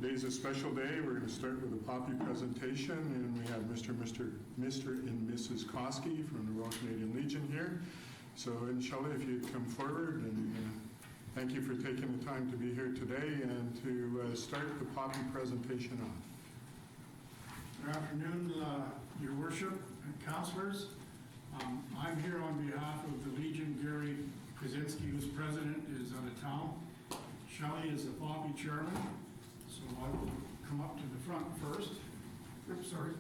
Today's a special day. We're going to start with a poppy presentation, and we have Mr. and Mrs. Koski from the Royal Canadian Legion here. So, Shelley, if you'd come forward, and thank you for taking the time to be here today and to start the poppy presentation off. Good afternoon, Your Worship and Councillors. I'm here on behalf of the Legion. Gary Krasinski, who's president, is out of town. Shelley is the poppy chairman, so I will come up to the front first. Oops, sorry.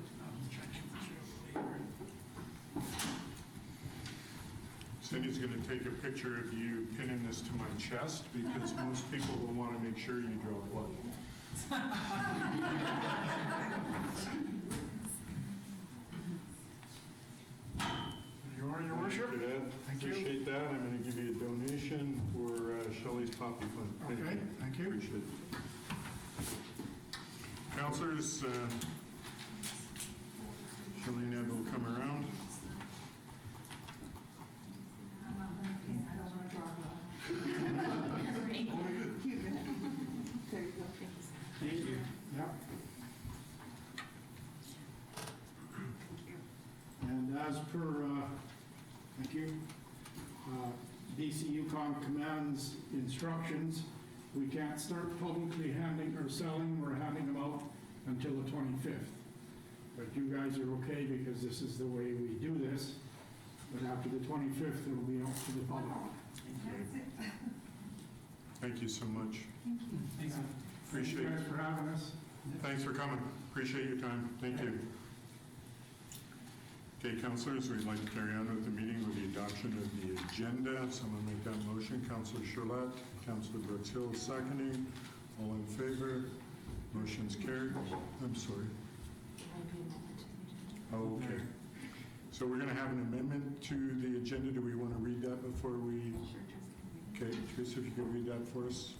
Cindy's going to take a picture of you pinning this to my chest because most people will want to make sure you draw blood. You are, Your Worship. Thank you. Appreciate that. I'm going to give you a donation for Shelley's poppy fund. Okay, thank you. Appreciate it. Councillors, Shelley and Ed will come around. I don't want to draw Thank you. Yeah. And as per, thank you, BC Yukon Command's instructions, we can't start publicly handing or selling or handing them out until the 25th. But you guys are okay because this is the way we do this. But after the 25th, it will be out to the public. Thank you so much. Thank you. Appreciate Thank you guys for having us. Thanks for coming. Appreciate your time. Thank you. Okay, councillors, we'd like to carry on with the meeting with the adoption of the agenda. Someone make that motion. Councillor Charlotte, Councillor Brooks Hill seconding. All in favor? Motion's carried. I'm sorry. Oh, okay. So we're going to have an amendment to the agenda. Do we want to read that before we? Okay, Teresa, if you could read that for us.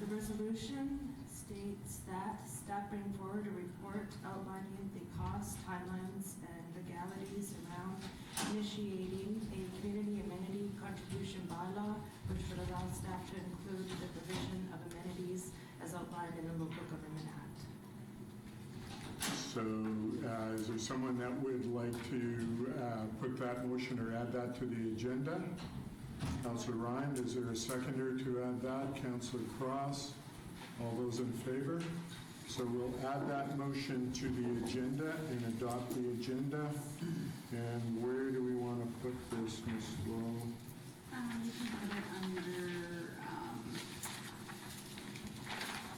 The resolution states that staff bring forward a report outlining the costs, timelines, and legalities around initiating a community amenity contribution bylaw, which would allow staff to include the provision of amenities as outlined in the Local Government Act. So is there someone that would like to put that motion or add that to the agenda? Councillor Ryan, is there a seconder to add that? Councillor Cross, all those in favor? So we'll add that motion to the agenda and adopt the agenda. And where do we want to put this, Ms. Lowe? You can put it under,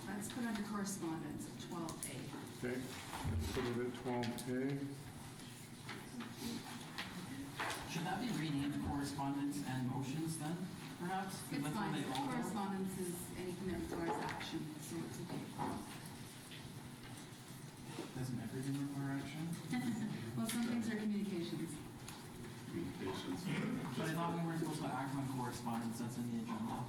let's put under correspondence at 12A. Okay, let's put it at 12A. Should that be renamed correspondence and motions then, perhaps? It's That's fine. what they all go. Correspondence is anything that requires action, so it's okay. Doesn't everything require action? Well, some things are communications. But I thought we weren't supposed to act on correspondence that's in the agenda.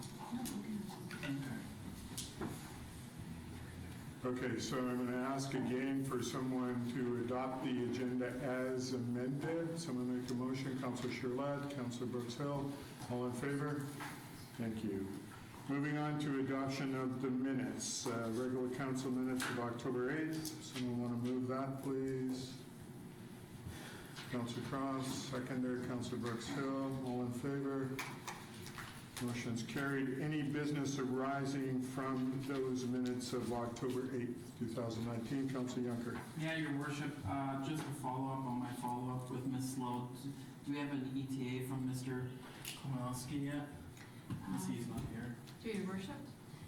Okay, so I'm going to ask again for someone to adopt the agenda as amended. Someone make the motion. Councillor Charlotte, Councillor Brooks Hill, all in favor? Thank you. Moving on to adoption of the minutes. Regular council minutes of October 8th. Someone want to move that, please? Councillor Cross, seconder. Councillor Brooks Hill, all in favor? Motion's carried. Any business arising from those minutes of October 8th, 2019? Councillor Junker. Yeah, Your Worship, just a follow-up on my follow-up with Ms. Lowe. Do we have an ETA from Mr. Komalski yet? He's not here. Through Your Worship,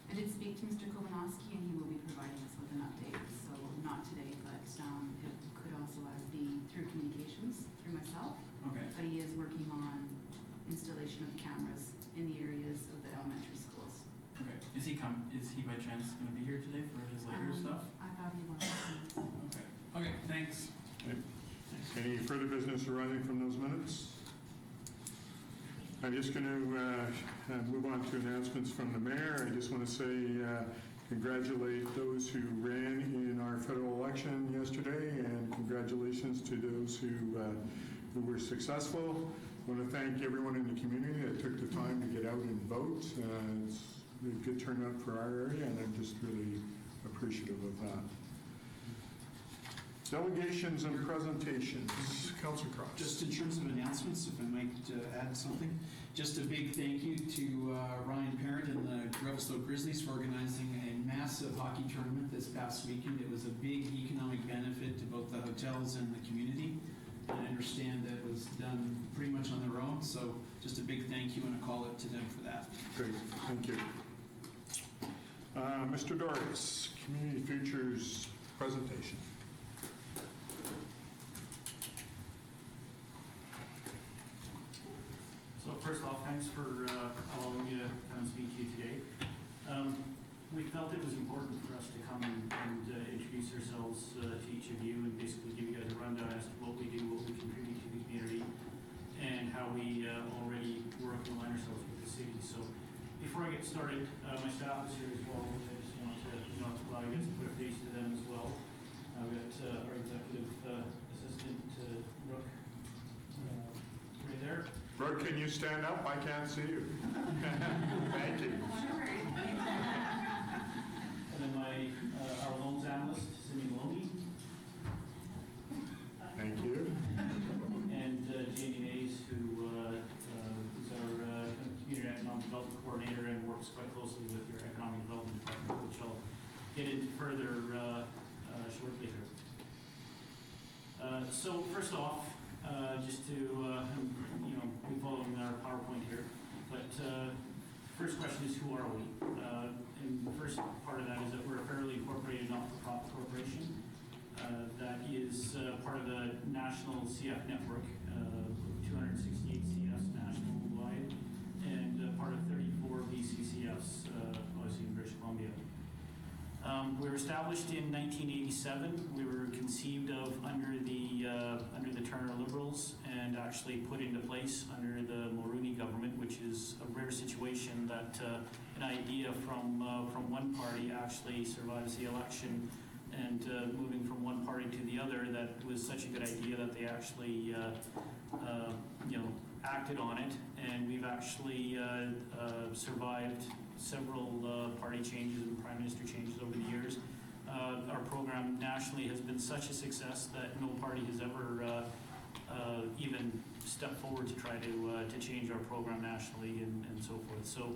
I did speak to Mr. Kovanovsky, and he will be providing us with an update. So not today, but it could also be through communications, through myself. Okay. But he is working on installation of cameras in the areas of the elementary schools. Okay. Is he by chance going to be here today for his later stuff? I thought he was. Okay. Okay, thanks. Okay. Any further business arising from those minutes? I'm just going to move on to announcements from the mayor. I just want to say congratulate those who ran in our federal election yesterday, and congratulations to those who were successful. I want to thank everyone in the community that took the time to get out and vote. It's a good turnout for our area, and I'm just really appreciative of that. Delegations and presentations. Councilor Cross. Just in terms of announcements, if I might add something, just a big thank you to Ryan Parent and the Revelstoke Grizzlies for organizing a massive hockey tournament this past weekend. It was a big economic benefit to both the hotels and the community. And I understand that it was done pretty much on their own, so just a big thank you and a call out to them for that. Great, thank you. Mr. Dorrius, Community Futures presentation. So first off, thanks for allowing me to come and speak to you today. We felt it was important for us to come and introduce ourselves to each of you and basically give you guys a rundown as to what we do, what we contribute to the community, and how we already work and align ourselves with the city. So before I get started, my staff is here as well, which I just want to allow you guys to put a face to them as well. We've got our executive assistant, Brooke, right there. Brooke, can you stand up? I can't see you. Thank you. And then our loans analyst, Cindy Maloney, Thank you. and Jamie Mays, who is our Community Economic Development Coordinator and works quite closely with your Economic Development Department, which I'll get into further shortly here. So first off, just to, be following our PowerPoint here, but first question is, who are we? And the first part of that is that we're a federally incorporated not-for-profit corporation that is part of the national CF network, 268 CFs national-wide, and part of 34 BCCFs, obviously in British Columbia. We were established in 1987. We were conceived of under the Turner Liberals and actually put into place under the Mulroney government, which is a rare situation that an idea from one party actually survives the election, and moving from one party to the other, that was such a good idea that they actually acted on it, and we've actually survived several party changes and prime minister changes over the years. Our program nationally has been such a success that no party has ever even stepped forward to try to change our program nationally and so forth. So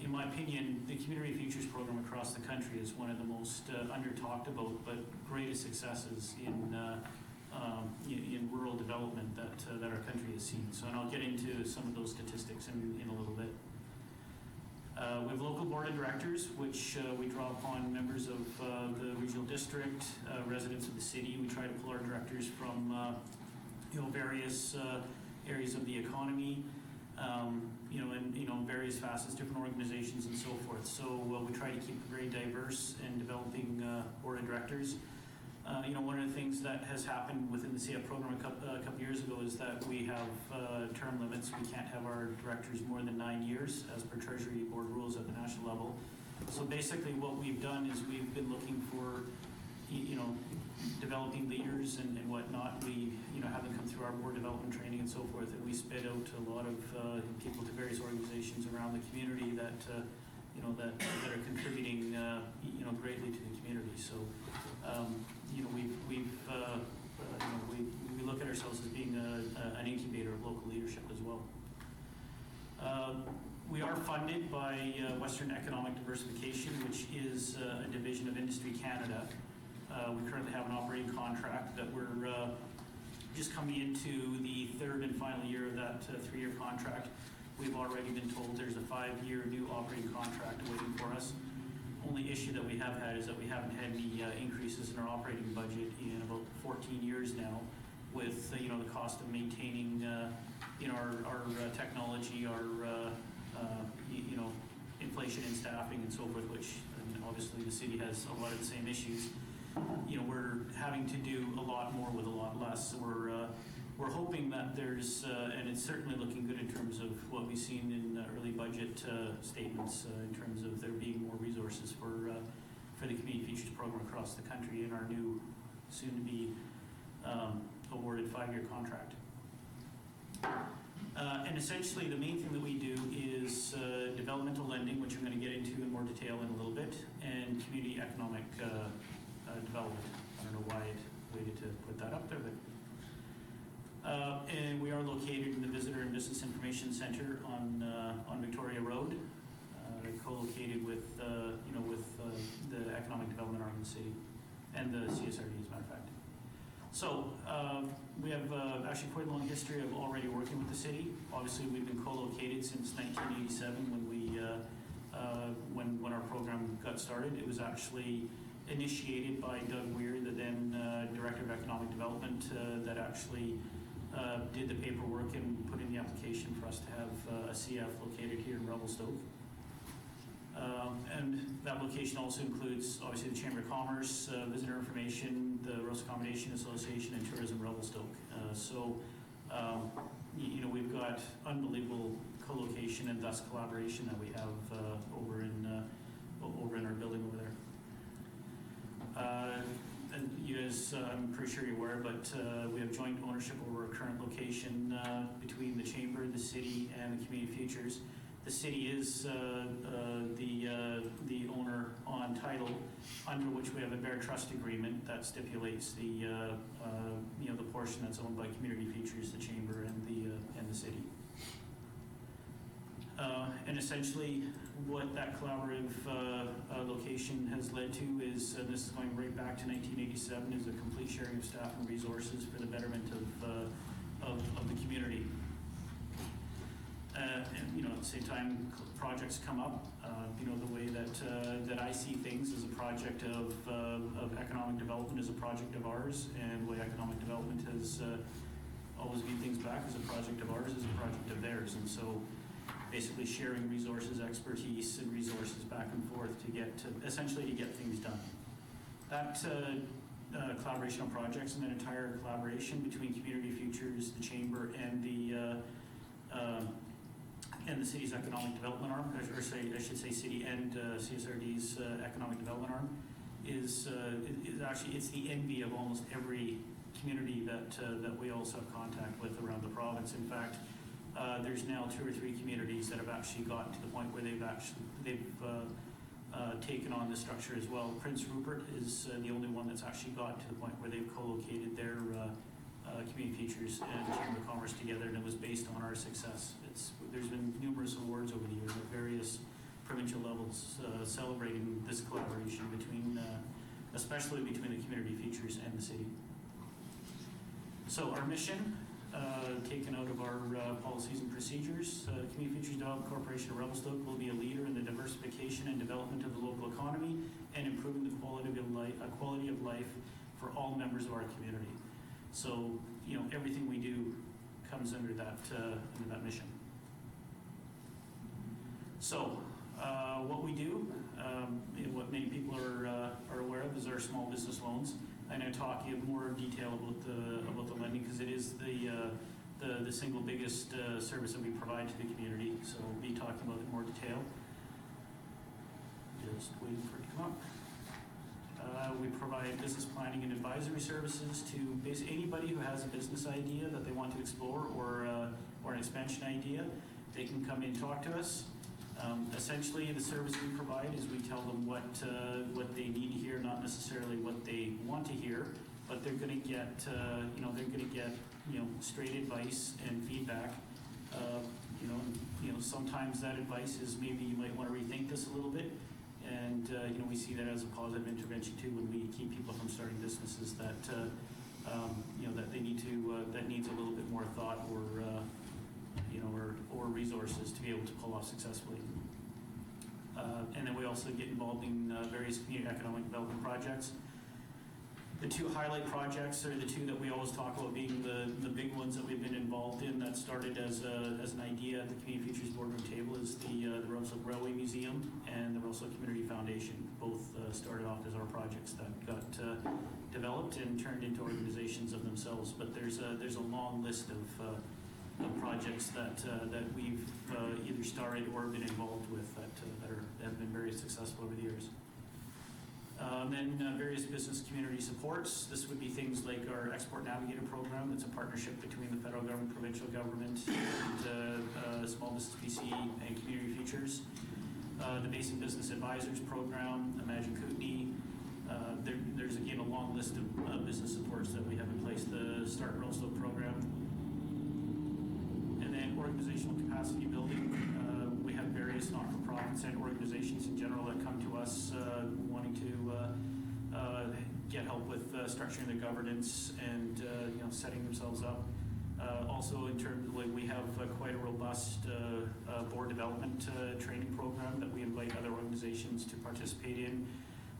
in my opinion, the Community Futures program across the country is one of the most under-talked about but greatest successes in rural development that our country has seen. So, and I'll get into some of those statistics in a little bit. We have local board of directors, which we draw upon members of the regional district, residents of the city. We try to pull our directors from various areas of the economy, and various facets, different organizations, and so forth. So we try to keep it very diverse in developing board of directors. One of the things that has happened within the CF program a couple years ago is that we have term limits. We can't have our directors more than 9 years as per Treasury Board rules at the national level. So basically what we've done is we've been looking for, developing leaders and whatnot. We, have them come through our board development training and so forth, and we spit out a lot of people to various organizations around the community that that are contributing, greatly to the community. So, we look at ourselves as being an incubator of local leadership as well. We are funded by Western Economic Diversification, which is a division of Industry Canada. We currently have an operating contract that we're just coming into the third and final year of that 3-year contract. We've already been told there's a 5-year new operating contract waiting for us. Only issue that we have had is that we haven't had any increases in our operating budget in about 14 years now, with the cost of maintaining our technology, our inflation in staffing and so forth, which obviously the city has a lot of the same issues. We're having to do a lot more with a lot less. So we're hoping that there's, and it's certainly looking good in terms of what we've seen in early budget statements, in terms of there being more resources for the Community Futures program across the country in our new, soon-to-be awarded 5-year contract. And essentially, the main thing that we do is developmental lending, which I'm going to get into in more detail in a little bit, and community economic development. I don't know why it waited to put that up there, but and we are located in the Visitor and Business Information Center on Victoria Road, co-located with the economic development arm of the city and the CSRD, as a matter of fact. So we have actually quite a long history of already working with the city. Obviously, we've been co-located since 1987 when we when our program got started. It was actually initiated by Doug Weir, the then Director of Economic Development, that actually did the paperwork and put in the application for us to have a CF located here in Revelstoke. And that location also includes, obviously, the Chamber of Commerce, Visitor Information, the Roast Accommodation Association, and Tourism Revelstoke. We've got unbelievable co-location and thus collaboration that we have over in our building over there. And you guys, I'm pretty sure you're aware, but we have joint ownership over our current location between the Chamber, the City, and the Community Futures. The City is the owner on title, under which we have a bare trust agreement that stipulates the portion that's owned by Community Futures, the Chamber, and the City. And essentially, what that collaborative location has led to is, and this is going right back to 1987, is a complete sharing of staff and resources for the betterment of the community. And at the same time, projects come up. The way that I see things as a project of economic development is a project of ours, and the way economic development has always viewed things back as a project of ours is a project of theirs. And so basically sharing resources, expertise, and resources back and forth to get things done. That collaboration on projects and that entire collaboration between Community Futures, the Chamber, and the city's economic development arm, I should say city and CSRD's economic development arm, is actually, it's the envy of almost every community that we also have contact with around the province. In fact, there's now 2 or 3 communities that have actually gotten to the point where they've taken on the structure as well. Prince Rupert is the only one that's actually gotten to the point where they've co-located their Community Futures and Chamber of Commerce together, and it was based on our success. There's been numerous awards over the years at various provincial levels celebrating this collaboration between, especially between the Community Futures and the city. So our mission, taken out of our policies and procedures, Community Futures Development Corporation of Revelstoke will be a leader in the diversification and development of the local economy and improving the quality of life for all members of our community. So, everything we do comes under that mission. So, what we do, what many people are aware of, is our small business loans. I'm going to talk in more detail about the lending, because it is the single biggest service that we provide to the community. So we'll be talking about it in more detail. Just waiting for it to come up. We provide business planning and advisory services to basically anybody who has a business idea that they want to explore, or an expansion idea. They can come in and talk to us. Essentially, the service we provide is we tell them what they need to hear, not necessarily what they want to hear, but they're going to get straight advice and feedback. Sometimes that advice is maybe you might want to rethink this a little bit, and we see that as a positive intervention too when we keep people from starting businesses that they need to that needs a little bit more thought or resources to be able to pull off successfully. And then we also get involved in various community economic development projects. The 2 highlight projects are the 2 that we always talk about being the big ones that we've been involved in, that started as an idea at the Community Futures boardroom table, is the Revelstoke Railway Museum and the Revelstoke Community Foundation. Both started off as our projects that got developed and turned into organizations of themselves. But there's a long list of projects that we've either started or been involved with that have been very successful over the years. Then various business community supports. This would be things like our Export Navigator program. It's a partnership between the federal government, provincial government, and Small Business BC and Community Futures. The Basin Business Advisors program, Imagine Kootenai. There's again a long list of business supports that we have in place. The Start Revelstoke program. And then organizational capacity building. We have various not-for-profits and organizations in general that come to us wanting to get help with structuring their governance and setting themselves up. Also, in terms of, we have quite a robust board development training program that we invite other organizations to participate in.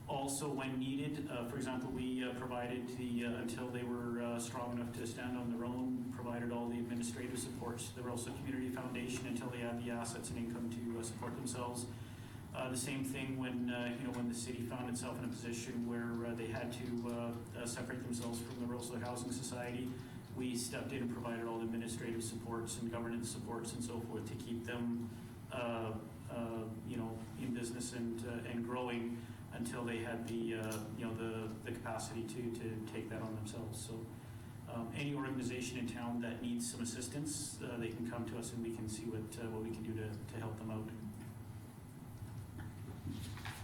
Also, when needed, for example, we provided until they were strong enough to stand on their own, provided all the administrative support to the Revelstoke Community Foundation until they had the assets and income to support themselves. The same thing when the city found itself in a position where they had to separate themselves from the Revelstoke Housing Society. We stepped in and provided all the administrative supports and governance supports and so forth to keep them, in business and growing until they had the capacity to take that on themselves. So, any organization in town that needs some assistance, they can come to us and we can see what we can do to help them out.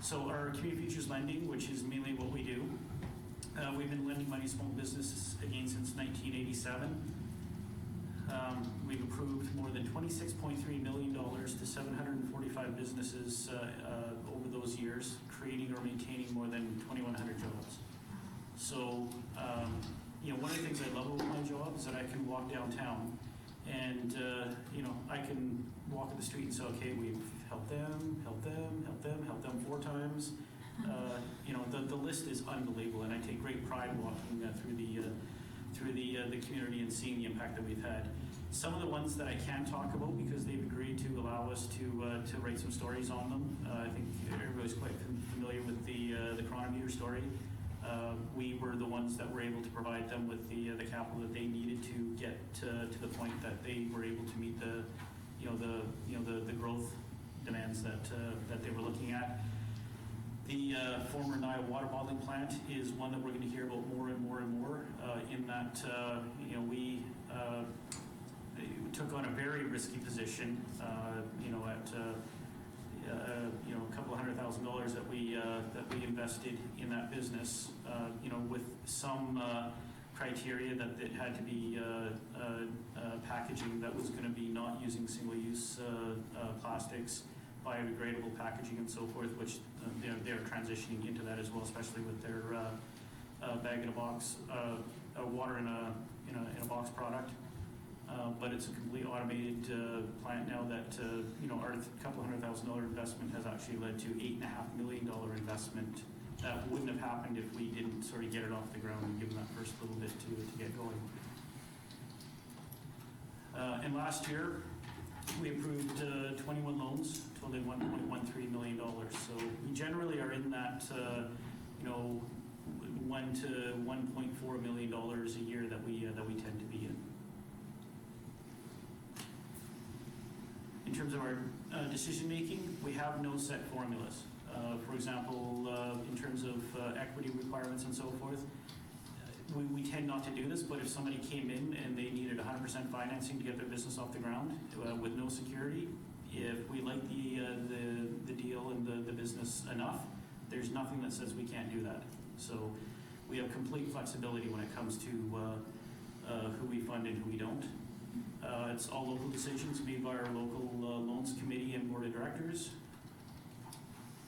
So, our community futures lending, which is mainly what we do. We've been lending money to small businesses again since 1987. We've approved more than $26.3 million to 745 businesses over those years, creating or maintaining more than 2,100 jobs. So, one of the things I love about my job is that I can walk downtown and, I can walk in the street and say, okay, we've helped them 4 times. The list is unbelievable, and I take great pride walking through the community and seeing the impact that we've had. Some of the ones that I can talk about because they've agreed to allow us to write some stories on them. I think everybody's quite familiar with the chronometer story. We were the ones that were able to provide them with the capital that they needed to get to the point that they were able to meet the growth demands that they were looking at. The former Nile water bottling plant is one that we're going to hear about more and more and more. In that, we took on a very risky position. At a couple of $100,000 that we invested in that business. With some criteria that it had to be packaging that was going to be not using single-use plastics, biodegradable packaging and so forth, which they're transitioning into that as well, especially with their bag-in-a-box, water in a box product. But it's a completely automated plant now that our couple $100,000 investment has actually led to $8.5 million investment that wouldn't have happened if we didn't sort of get it off the ground and give them that first little bit to get going. And last year, we approved 21 loans totaling $1.13 million. So we generally are in that, $1 to $1.4 million a year that we tend to be in. In terms of our decision making, we have no set formulas. For example, in terms of equity requirements and so forth, we tend not to do this, but if somebody came in and they needed 100% financing to get their business off the ground with no security, if we like the deal and the business enough, there's nothing that says we can't do that. So we have complete flexibility when it comes to who we fund and who we don't. It's all local decisions made by our local loans committee and board of directors.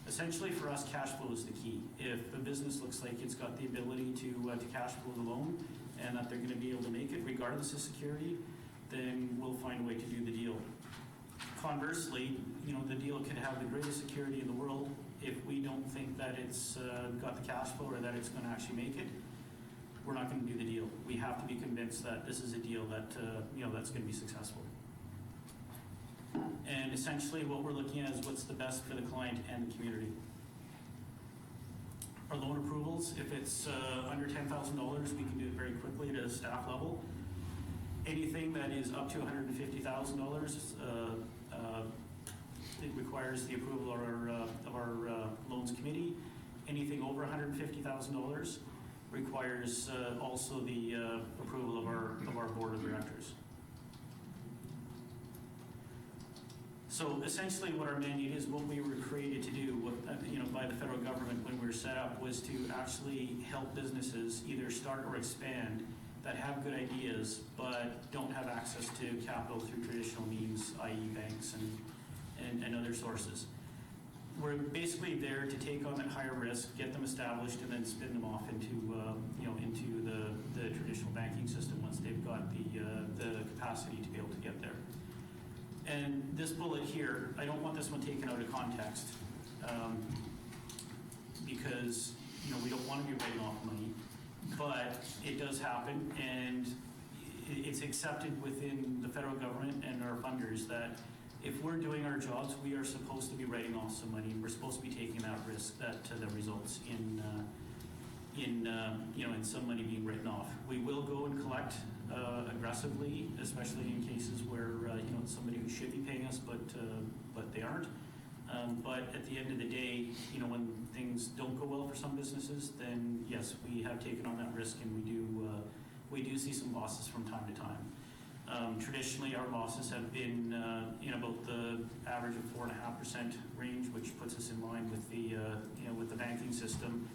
Essentially, for us, cash flow is the key. If a business looks like it's got the ability to cash flow the loan and that they're going to be able to make it regardless of security, then we'll find a way to do the deal. Conversely, the deal could have the greatest security in the world. If we don't think that it's got the cash flow or that it's going to actually make it, we're not going to do the deal. We have to be convinced that this is a deal that that's going to be successful. And essentially what we're looking at is what's the best for the client and the community. Our loan approvals, if it's under $10,000, we can do it very quickly at a staff level. Anything that is up to $150,000, it requires the approval of our loans committee. Anything over $150,000 requires also the approval of our board of directors. So essentially what our mandate is, what we were created to do, by the federal government when we were set up, was to actually help businesses either start or expand that have good ideas but don't have access to capital through traditional means, i.e. banks and other sources. We're basically there to take on that higher risk, get them established, and then spin them off into the traditional banking system once they've got the capacity to be able to get there. And this bullet here, I don't want this one taken out of context because we don't want to be writing off money, but it does happen, and it's accepted within the federal government and our funders that if we're doing our jobs, we are supposed to be writing off some money. We're supposed to be taking that risk that results in some money being written off. We will go and collect aggressively, especially in cases where it's somebody who should be paying us, but they aren't. But at the end of the day, when things don't go well for some businesses, then yes, we have taken on that risk, and we do see some losses from time to time. Traditionally, our losses have been in about the average of 4.5% range, which puts us in line with the banking system.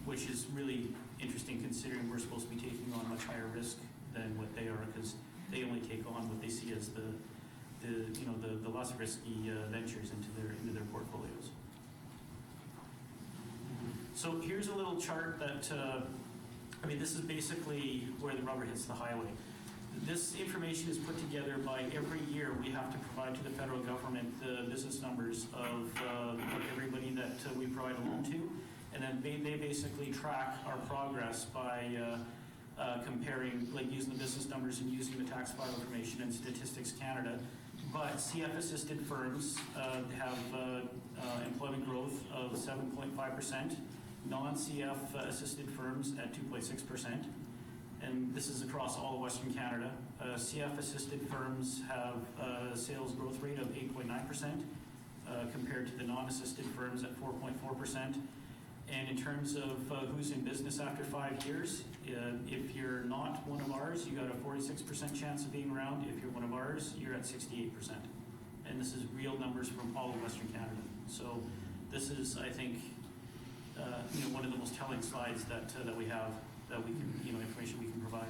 Which is really interesting considering we're supposed to be taking on much higher risk than what they are, because they only take on what they see as the less risky ventures into their portfolios. So here's a little chart that this is basically where the rubber hits the highway. This information is put together by every year we have to provide to the federal government the business numbers of everybody that we provide a loan to. And then they basically track our progress by comparing, like using the business numbers and using the tax file information and Statistics Canada. But CF-assisted firms have employment growth of 7.5%, non-CF-assisted firms at 2.6%. And this is across all of Western Canada. CF-assisted firms have a sales growth rate of 8.9% compared to the non-assisted firms at 4.4%. And in terms of who's in business after 5 years, if you're not one of ours, you got a 46% chance of being around. If you're one of ours, you're at 68%. And this is real numbers from all of Western Canada. So this is, I think, one of the most telling slides that we have, that we can, information we can provide.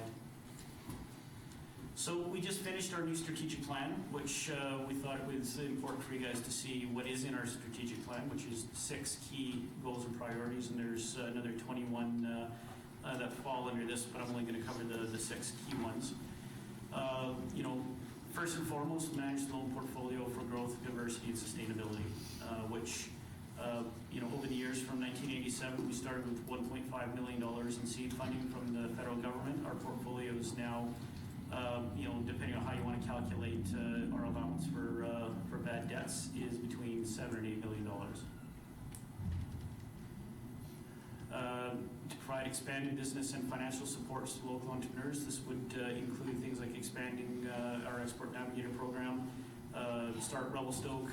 So we just finished our new strategic plan, which we thought it was important for you guys to see what is in our strategic plan, which is 6 key goals and priorities, and there's another 21 that fall under this, but I'm only going to cover the 6 key ones. First and foremost, manage the loan portfolio for growth, diversity, and sustainability, which over the years from 1987, we started with $1.5 million in seed funding from the federal government. Our portfolio is now depending on how you want to calculate our allowance for bad debts, is between $7 and $8 million. To provide expanded business and financial supports to local entrepreneurs, this would include things like expanding our Export Navigator program, start Revelstoke,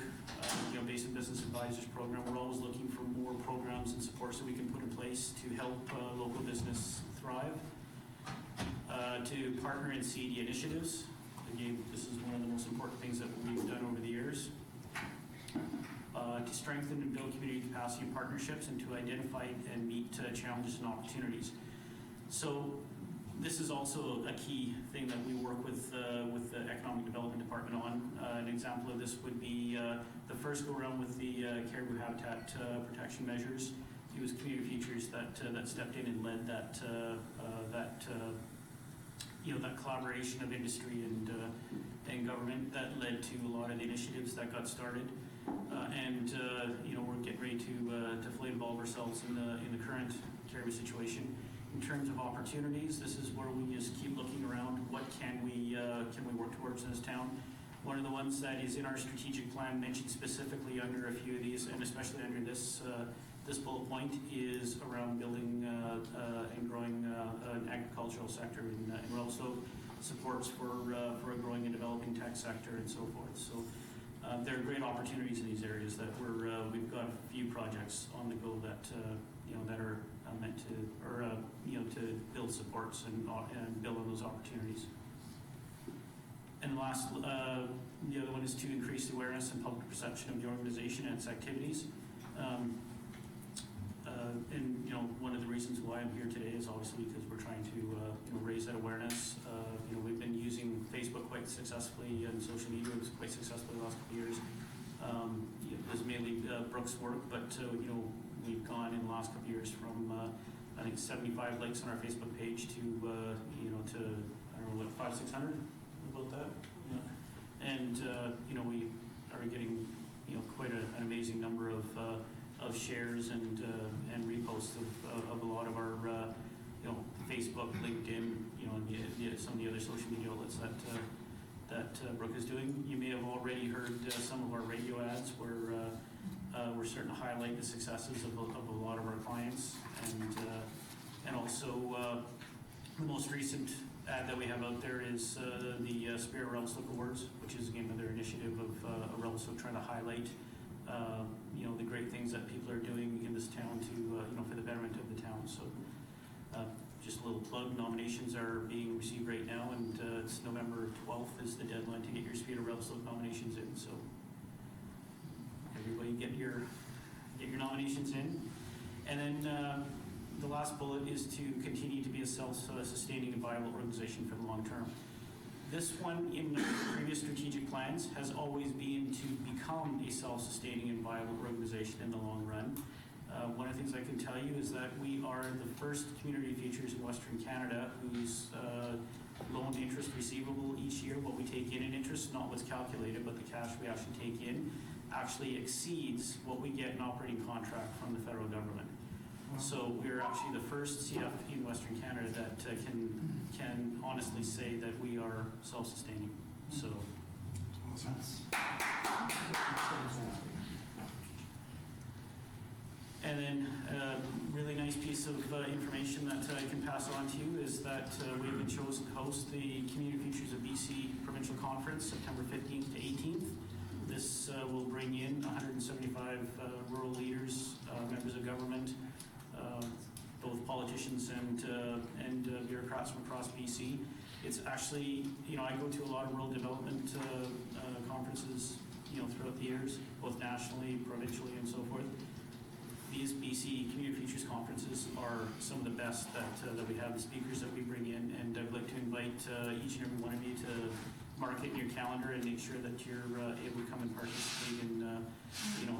Basin Business Advisors program. We're always looking for more programs and supports that we can put in place to help local business thrive. To partner in CED initiatives. Again, this is one of the most important things that we've done over the years. To strengthen and build community capacity and partnerships, and to identify and meet challenges and opportunities. So this is also a key thing that we work with the Economic Development Department on. An example of this would be the first go around with the caribou habitat protection measures. It was Community Futures that stepped in and led that collaboration of industry and government that led to a lot of the initiatives that got started. We're getting ready to fully involve ourselves in the current caribou situation. In terms of opportunities, this is where we just keep looking around. What can we work towards in this town? One of the ones that is in our strategic plan, mentioned specifically under a few of these, and especially under this bullet point, is around building and growing an agricultural sector in Revelstoke, supports for a growing and developing tech sector, and so forth. So there are great opportunities in these areas that we've got a few projects on the go that, that are meant to, or, to build supports and build on those opportunities. And last, the other one is to increase the awareness and public perception of the organization and its activities. And one of the reasons why I'm here today is obviously because we're trying to raise that awareness. We've been using Facebook quite successfully and social media quite successfully the last couple of years. It was mainly Brooke's work, but we've gone in the last couple of years from I think 75 likes on our Facebook page to to I don't know what 500-600 about that. Yeah. And we are getting quite an amazing number of shares and reposts of a lot of our Facebook, LinkedIn, and some of the other social media outlets that Brooke is doing. You may have already heard some of our radio ads where we're starting to highlight the successes of a lot of our clients, and also the most recent ad that we have out there is the Spirit Revelstoke Awards, which is again another initiative of Revelstoke trying to highlight the great things that people are doing in this town to for the betterment of the town. So just a little plug, nominations are being received right now, and it's November 12th is the deadline to get your Spirit of Revelstoke nominations in. So everybody get your nominations in. And then the last bullet is to continue to be a self-sustaining and viable organization for the long term. This one in the previous strategic plans has always been to become a self-sustaining and viable organization in the long run. One of the things I can tell you is that we are the first community futures in Western Canada whose loan interest receivable each year, what we take in interest, not what's calculated, but the cash we actually take in, actually exceeds what we get in operating contract from the federal government. So we're actually the first CF in Western Canada that can honestly say that we are self-sustaining. So. And then a really nice piece of information that I can pass on to you is that we've been chosen to host the Community Futures of BC Provincial Conference, September 15th to 18th. This will bring in 175 rural leaders, members of government, both politicians and bureaucrats from across BC. It's actually, I go to a lot of rural development conferences, throughout the years, both nationally, provincially, and so forth. These BC Community Futures conferences are some of the best that we have, the speakers that we bring in, and I'd like to invite each and every one of you to mark it in your calendar and make sure that you're able to come and participate in,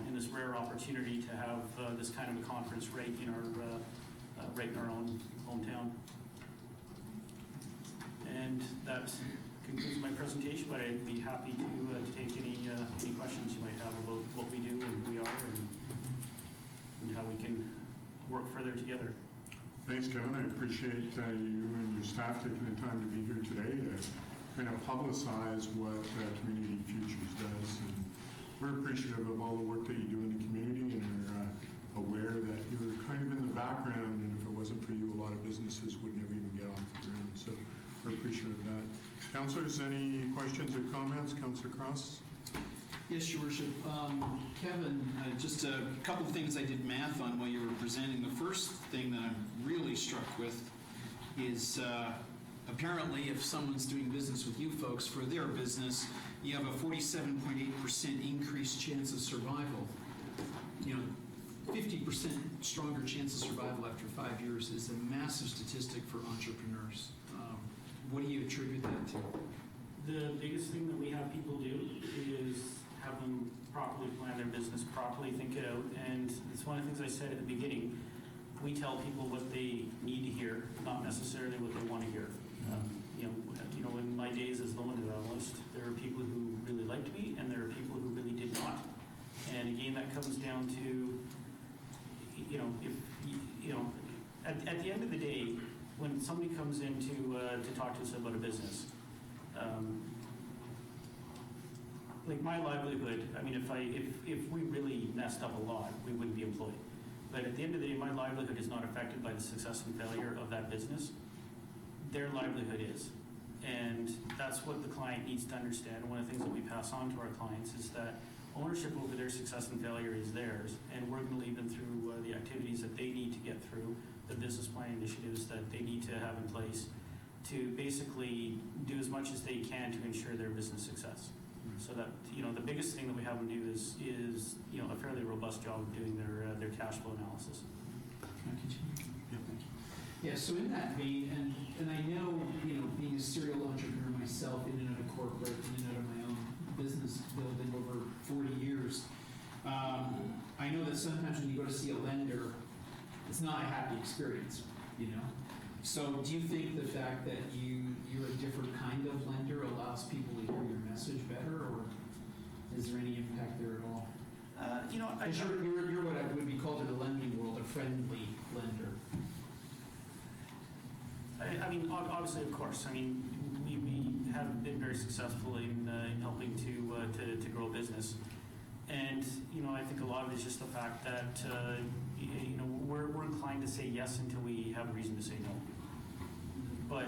in this rare opportunity to have this kind of a conference right in our own hometown. And that concludes my presentation, but I'd be happy to take any questions you might have about what we do and who we are and how we can work further together. Thanks, Kevin. I appreciate you and your staff taking the time to be here today to kind of publicize what Community Futures does. And we're appreciative of all the work that you do in the community, and are aware that you're kind of in the background, and if it wasn't for you, a lot of businesses would never even get off the ground. So we're appreciative of that. Councillors, any questions or comments? Councillor Cross? Yes, Your Worship. Kevin, just a couple of things I did math on while you were presenting. The first thing that I'm really struck with is apparently if someone's doing business with you folks for their business, you have a 47.8% increased chance of survival. 50% stronger chance of survival after 5 years is a massive statistic for entrepreneurs. What do you attribute that to? The biggest thing that we have people do is have them properly plan their business, properly think it out, and it's one of the things I said at the beginning. We tell people what they need to hear, not necessarily what they want to hear. In my days as loan development, there are people who really liked me, and there are people who really did not. And again, that comes down to, at the end of the day, when somebody comes in to talk to us about a business, like my livelihood, I mean, if we really messed up a lot, we wouldn't be employed. But at the end of the day, my livelihood is not affected by the success and failure of that business. Their livelihood is. And that's what the client needs to understand. One of the things that we pass on to our clients is that ownership over their success and failure is theirs, and we're going to lead them through the activities that they need to get through, the business plan initiatives that they need to have in place to basically do as much as they can to ensure their business success. So that, the biggest thing that we have them do is a fairly robust job of doing their cash flow analysis. Can I continue? Yeah, thank you. Yeah, so in that vein, and I know, being a serial entrepreneur myself, in and out of corporate, in and out of my own business building over 40 years, I know that sometimes when you go to see a lender, it's not a happy experience, So do you think the fact that you're a different kind of lender allows people to hear your message better, or is there any impact there at all? You're what I would be called in the lending world, a friendly lender. Obviously, of course. We have been very successful in helping to grow business. And, I think a lot of it is just the fact that, we're inclined to say yes until we have a reason to say no. But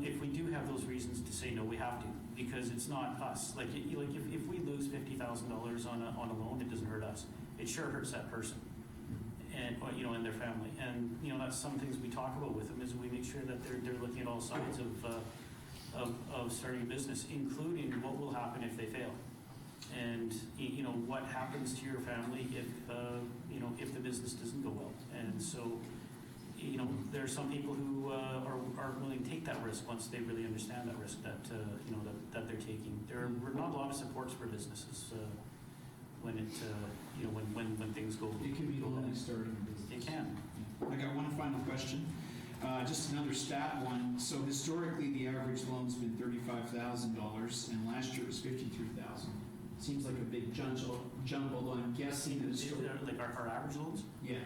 if we do have those reasons to say no, we have to, because it's not us. Like if we lose $50,000 on a loan, it doesn't hurt us. It sure hurts that person, and and their family. And that's some things we talk about with them, is we make sure that they're looking at all sides of starting a business, including what will happen if they fail, and what happens to your family if the business doesn't go well. And so there are some people who are willing to take that risk once they really understand that risk that that they're taking. There are not a lot of supports for businesses when when things go. It can be lonely starting a business. It can. I got one final question. Just another stat one. So historically, the average loan's been $35,000, and last year it was $53,000. Seems like a big jump, although I'm guessing that it's like our average loans. Yeah.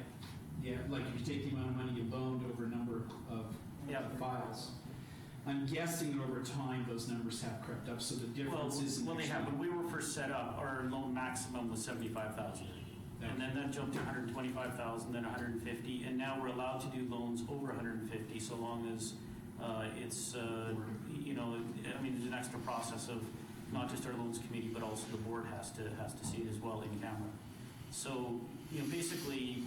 Yeah, like if you take the amount of money you loaned over a number of files. I'm guessing that over time those numbers have crept up, so the difference is... Well, they have. When we were first set up, our loan maximum was $75,000. And then that jumped to $125,000, then $150,000, and now we're allowed to do loans over $150,000 so long as it's, there's an extra process of not just our loans committee, but also the board has to see it as well in camera. So, basically,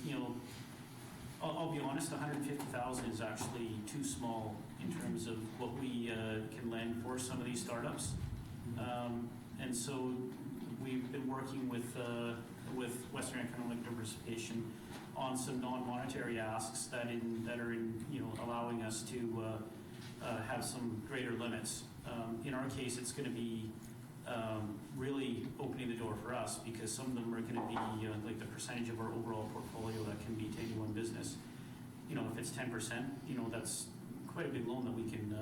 I'll be honest, $150,000 is actually too small in terms of what we can lend for some of these startups. And so we've been working with Western Economic Diversification on some non-monetary asks that are allowing us to have some greater limits. In our case, it's going to be really opening the door for us, because some of them are going to be like the percentage of our overall portfolio that can be to any one business. If it's 10%, that's quite a big loan that we can,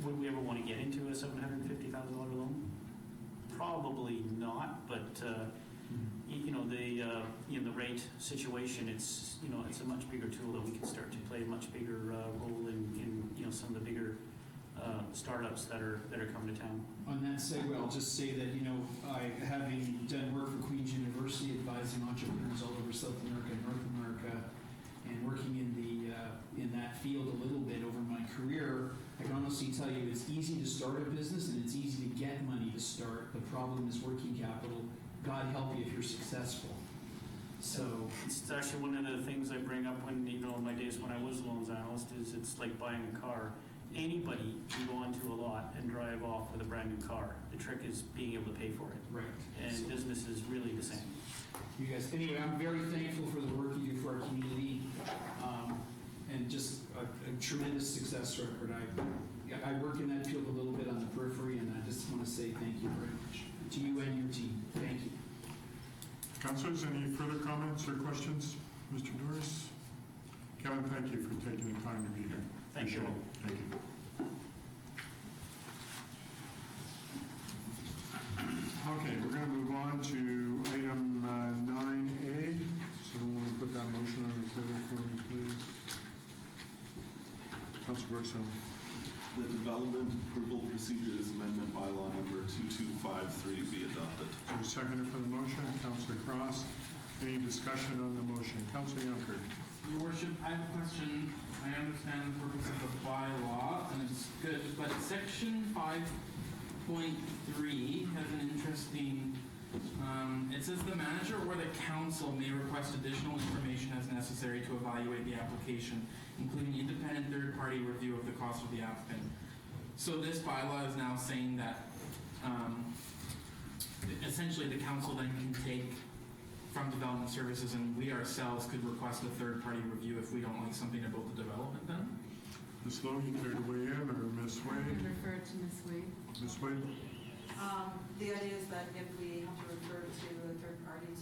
would we ever want to get into a $750,000 loan? Probably not, but the rate situation, it's a much bigger tool that we can start to play a much bigger role in some of the bigger startups that are coming to town. On that segue, I'll just say that I, having done work for Queen's University, advising entrepreneurs all over South America and North America, and working in that field a little bit over my career, I can honestly tell you it's easy to start a business and it's easy to get money to start. The problem is working capital. God help you if you're successful. So it's actually one of the things I bring up when in my days when I was a loans analyst is it's like buying a car. Anybody can go onto a lot and drive off with a brand new car. The trick is being able to pay for it. Right. And business is really the same. You guys, anyway, I'm very thankful for the work you do for our community, and just a tremendous success record. I work in that field a little bit on the periphery, and I just want to say thank you very much to you and your team. Thank you. Councilors, any further comments or questions? Mr. Dorrius? Kevin, thank you for taking the time to be here. Thank you. Thank you. Okay, we're going to move on to item 9A. So we want to put that motion on the table for me, please. Councilor Brookstone. The development approval procedures amendment bylaw number 2253 be adopted. So seconder for the motion, Councilor Cross. Any discussion on the motion? Councilor Yunker. Your Worship, I have a question. I understand the purpose of the bylaw, and it's good, but section 5.3 has an interesting, it says the manager or the council may request additional information as necessary to evaluate the application, including independent third-party review of the cost of the applicant. So this bylaw is now saying that essentially the council then can take from development services, and we ourselves could request a third-party review if we don't like something about the development then? Ms. Lowe, you care to weigh in, or Ms. Wade? Refer to Ms. Wade. Ms. Wade? The idea is that if we have to refer to a third party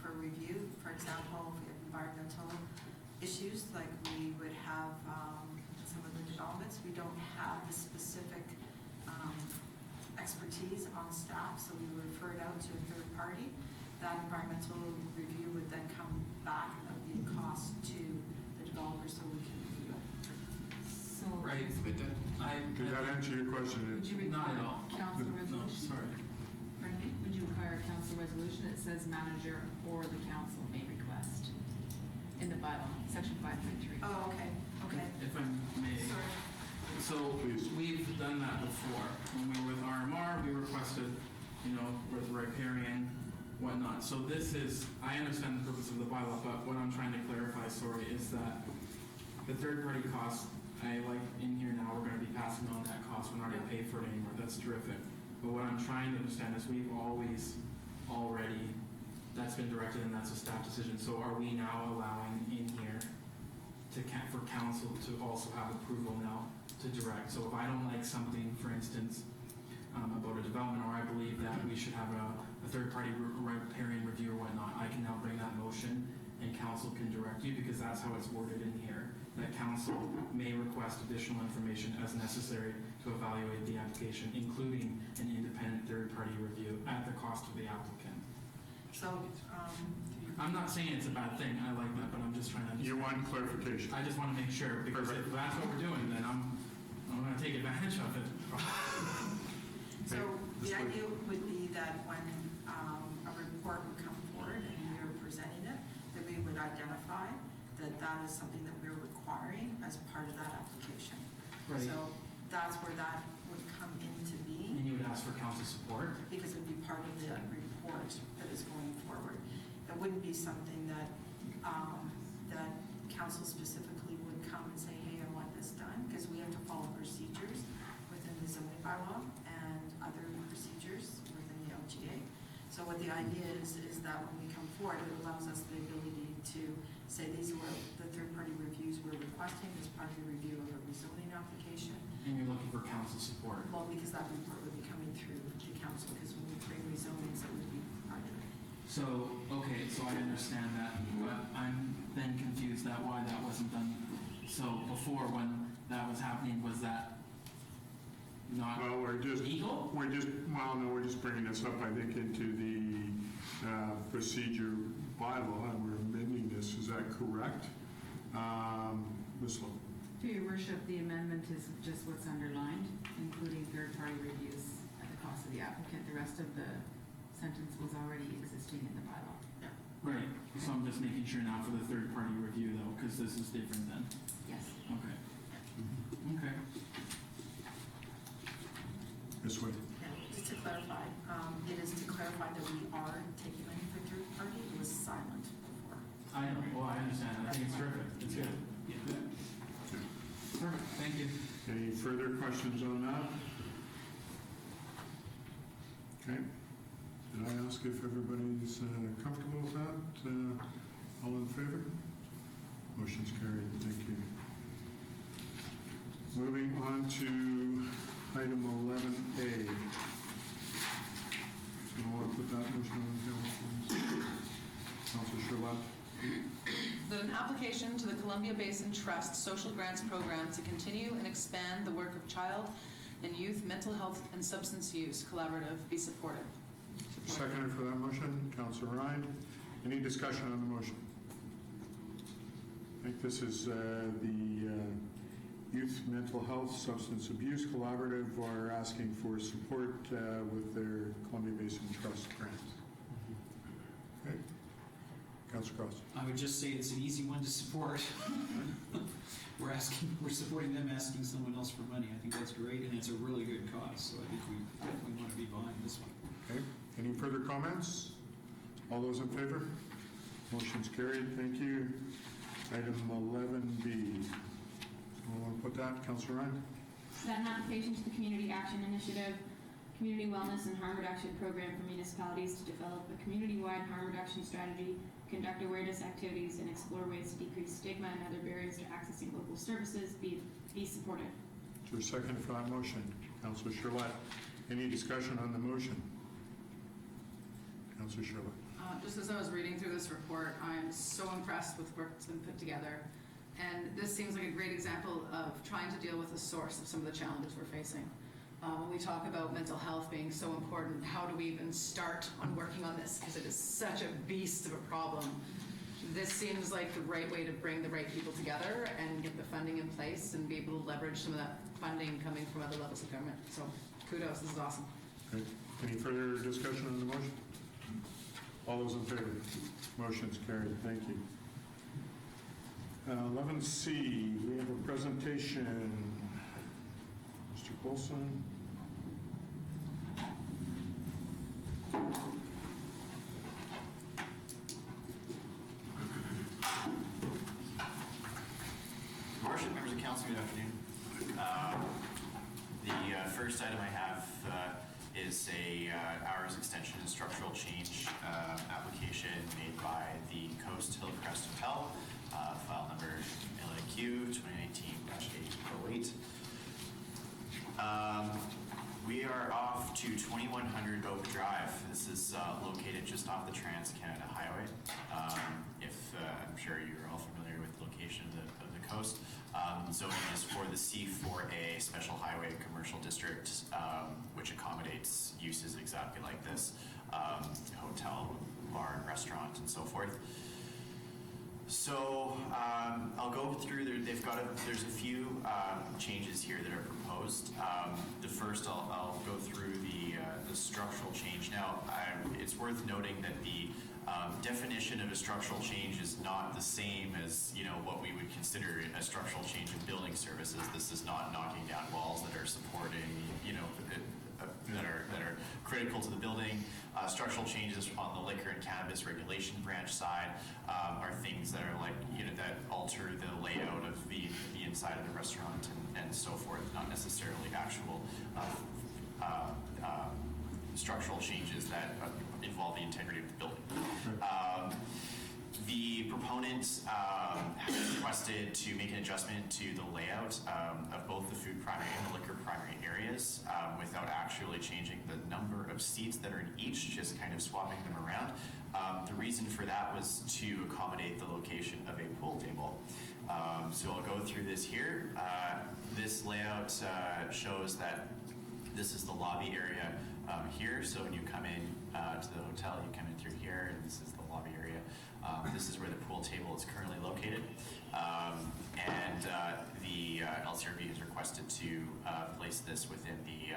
for review, for example, if we have environmental issues, like we would have some of the developments, we don't have the specific expertise on staff, so we would refer it out to a third party. That environmental review would then come back and that would be a cost to the developer so we can review it. So. Right. Did that answer your question? Would you Not require at all. council No, resolution? sorry. Pardon me? Would you require a council resolution? It says manager or the council may request in the bylaw, section 5.3. Oh, okay, okay. If I may. Sorry. So Please. we've done that before. When we were with RMR, we requested, with riparian, whatnot. So this is, I understand the purpose of the bylaw, but what I'm trying to clarify, is that the third-party costs, I like in here now, we're going to be passing on that cost. We're not going to pay for it anymore. That's terrific. But what I'm trying to understand is we've always already, that's been directed and that's a staff decision. So are we now allowing in here for council to also have approval now to direct? So if I don't like something, for instance, about a development, or I believe that we should have a third-party riparian review or whatnot, I can now bring that motion and council can direct you, because that's how it's worded in here, that council may request additional information as necessary to evaluate the application, including an independent third-party review at the cost of the applicant. So, I'm not saying it's a bad thing, I like that, but I'm just trying to You understand. want clarification? I just want to make sure, because if that's what we're doing, then I'm going to take advantage of it. so Ms. the Wade. idea would be that when a report would come forward and we are presenting it, that we would identify that that is something that we're requiring as part of that application. Right. So that's where that would come into being, And you would ask for council support? because it would be part of the report that is going forward. It wouldn't be something that, that council specifically would come and say, hey, I want this done, because we have to follow procedures within the zoning bylaw and other procedures within the LGA. So what the idea is that when we come forward, it allows us the ability to say these are the third-party reviews we're requesting as part of the review of a rezoning application. And you're looking for council support? Well, because that report would be coming through the council, because when we bring rezonings, it would be part of it. So, okay, so I understand that, but I'm then confused that why that wasn't done. So before, when that was happening, was that not Well, we're just bringing this up, I think, into the procedure bylaw, and we're amending this. Is that correct? Ms. Lowe? To your worship, the amendment is just what's underlined, including third-party reviews at the cost of the applicant. The rest of the sentence was already existing in the bylaw. right? So I'm just making sure now for the third-party review, though, because this is different then. Yes. Okay. Okay. Ms. Wade? Yeah, just to clarify, it is to clarify that we are taking money for third party. It was silent before. I know. Well, I understand. I think it's terrific. It's good. Perfect. Thank you. Any further questions on that? Okay. Did I ask if everybody's comfortable with that? All in favor? Motion's carried. Thank you. Moving on to item 11A. You want to put that motion on the table, please? Councilor Sherlock? That an application to the Columbia Basin Trust Social Grants Program to continue and expand the work of child and youth mental health and substance use collaborative be supported. Seconder for that motion, Councilor Ryan. Any discussion on the motion? I think this is the Youth Mental Health Substance Abuse Collaborative are asking for support with their Columbia Basin Trust grant. Okay. Councillor Cross. I would just say it's an easy one to support. We're supporting them asking someone else for money. I think that's great, and it's a really good cause, so I think we definitely want to be behind this one. Okay, any further comments? All those in favor? Motion's carried, thank you. Item 11B. Someone want to put that? Councillor Ryan? That an application to the Community Action Initiative, Community Wellness and Harm Reduction Program for municipalities to develop a community-wide harm reduction strategy, conduct awareness activities, and explore ways to decrease stigma and other barriers to accessing local services be supported. Is there a second for that motion? Councillor Sherlett. Any discussion on the motion? Councillor Sherlett. Just as I was reading through this report, I'm so impressed with work that's been put together. And this seems like a great example of trying to deal with the source of some of the challenges we're facing. When we talk about mental health being so important, how do we even start on working on this? Because it is such a beast of a problem. This seems like the right way to bring the right people together and get the funding in place and be able to leverage some of that funding coming from other levels of government. So kudos, this is awesome. Okay. Any further discussion on the motion? All those in favor? Motion's carried. Thank you. 11C, we have a presentation. Mr. Coulson. Worship, members of council, good afternoon. The first item I have is a hours extension and structural change application made by the Coast Hillcrest Hotel, file number LAQ 2019-808. We are off to 2100 Oak Drive. This is located just off the Trans-Canada Highway. I'm sure you're all familiar with the location of the coast. Zoning is for the C4A Special Highway Commercial District, which accommodates uses exactly like this, hotel, bar, and restaurant, and so forth. So I'll go through. There's a few changes here that are proposed. The first, I'll go through the structural change. Now, it's worth noting that the definition of a structural change is not the same as what we would consider a structural change in building services. This is not knocking down walls that are supporting that are critical to the building. Structural changes on the liquor and cannabis regulation branch side are things that are like that alter the layout of the inside of the restaurant and so forth. Not necessarily actual structural changes that involve the integrity of the building. The proponent has requested to make an adjustment to the layout of both the food primary and the liquor primary areas without actually changing the number of seats that are in each, just kind of swapping them around. The reason for that was to accommodate the location of a pool table. So I'll go through this here. This layout shows that this is the lobby area here. So when you come in to the hotel, you come in through here, and this is the lobby area. This is where the pool table is currently located. And the LCRB has requested to place this within the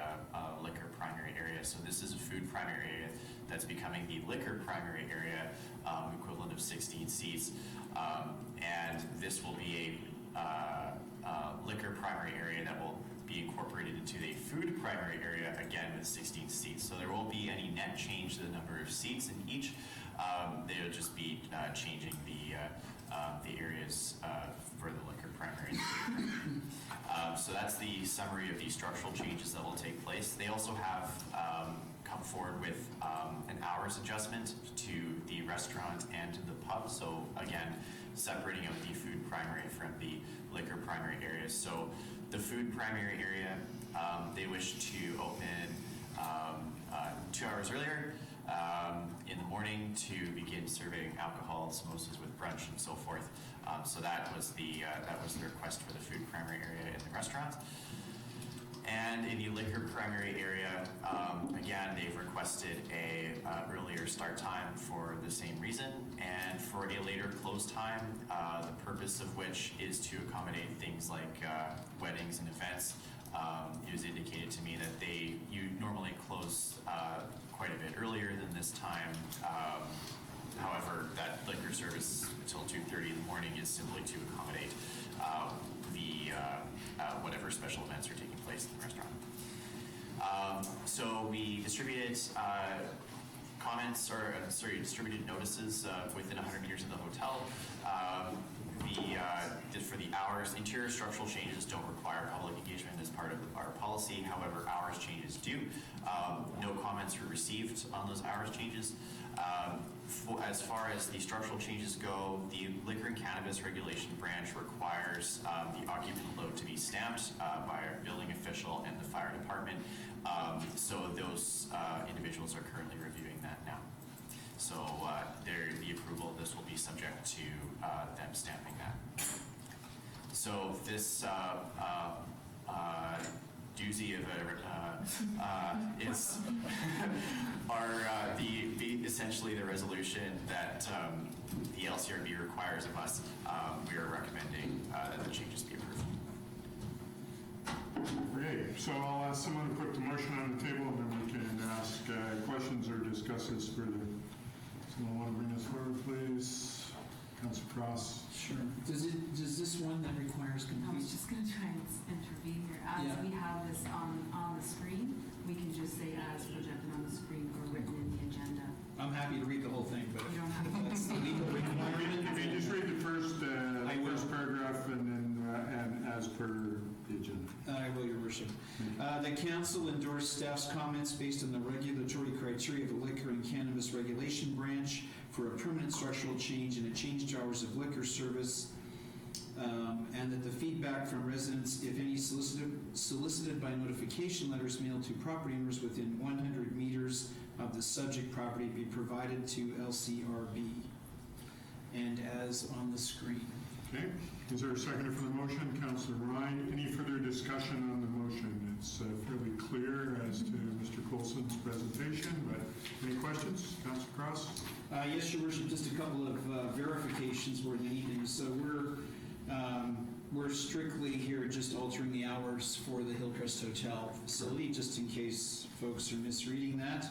liquor primary area. So this is a food primary area that's becoming the liquor primary area, equivalent of 16 seats. And this will be a liquor primary area that will be incorporated into the food primary area, again with 16 seats. So there won't be any net change to the number of seats in each. They'll just be changing the areas for the liquor primary. So that's the summary of the structural changes that will take place. They also have come forward with an hours adjustment to the restaurant and to the pub. So again, separating out the food primary from the liquor primary areas. So the food primary area, they wish to open 2 hours earlier in the morning to begin serving alcohol and samosas with brunch and so forth. So that was the request for the food primary area in the restaurant. And in the liquor primary area, again, they've requested a earlier start time for the same reason, and for a later close time, the purpose of which is to accommodate things like weddings and events. It was indicated to me that you normally close quite a bit earlier than this time. However, that liquor service is simply to accommodate whatever special events are taking place in the restaurant. So we distributed distributed notices within 100 meters of the hotel. For the hours, interior structural changes don't require public engagement as part of our policy. However, hours changes do. No comments were received on those hours changes. As far as the structural changes go, the Liquor and Cannabis Regulation Branch requires the occupant load to be stamped by our building official and the fire department. So those individuals are currently reviewing that now. So the approval of this will be subject to them stamping that. So this doozy of is essentially the resolution that the LCRB requires of us. We are recommending that the changes be approved. Great. So I'll ask someone to put the motion on the table, and then we can ask questions or discuss this further. Someone want to bring this forward, please? Councilor Cross. Sure. Does this one that requires I was complete? just going to try and intervene here. As Yeah. we have this on the screen, we can just say as projected on the screen or written in the agenda. I'm happy to read the whole thing, but You don't have to. that's the legal requirement. If you just read the first I will. paragraph and then and as per the agenda. I will, Your Worship. The council endorsed staff's comments based on the regulatory criteria of the Liquor and Cannabis Regulation Branch for a permanent structural change and a change to hours of liquor service, and that the feedback from residents, if any, solicited by notification letters mailed to property owners within 100 meters of the subject property be provided to LCRB, and as on the screen. Okay. Is there a seconder for the motion? Councilor Ryan. Any further discussion on the motion? It's fairly clear as to Mr. Coulson's presentation, but any questions? Councilor Cross? Yes, Your Worship, just a couple of verifications more than anything. So we're strictly here just altering the hours for the Hillcrest Hotel facility, just in case folks are misreading that.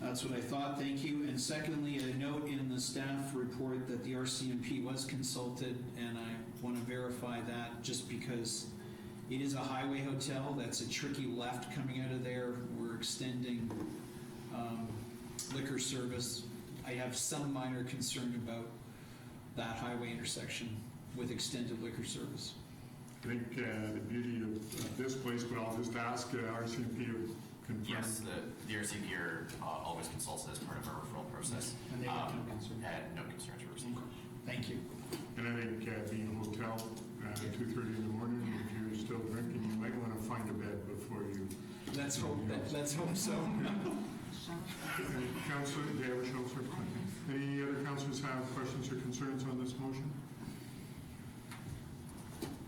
That's what I thought, thank you. And secondly, a note in the staff report that the RCMP was consulted, and I want to verify that just because it is a highway hotel. That's a tricky left coming out of there. We're extending liquor service. I have some minor concern about that highway intersection with extended liquor service. I think the beauty of this place, but I'll just ask RCMP to confirm. Yes, the RCP always consults as part of our referral process. And they have no concern. Had no concerns were received. Thanc you. And I think being a hotel, 2:30 in the morning, if you're still drinking, you might want to find a bed before you. Let's hope so. Councilor, do you have a councilor? Any other councilors have questions or concerns on this motion?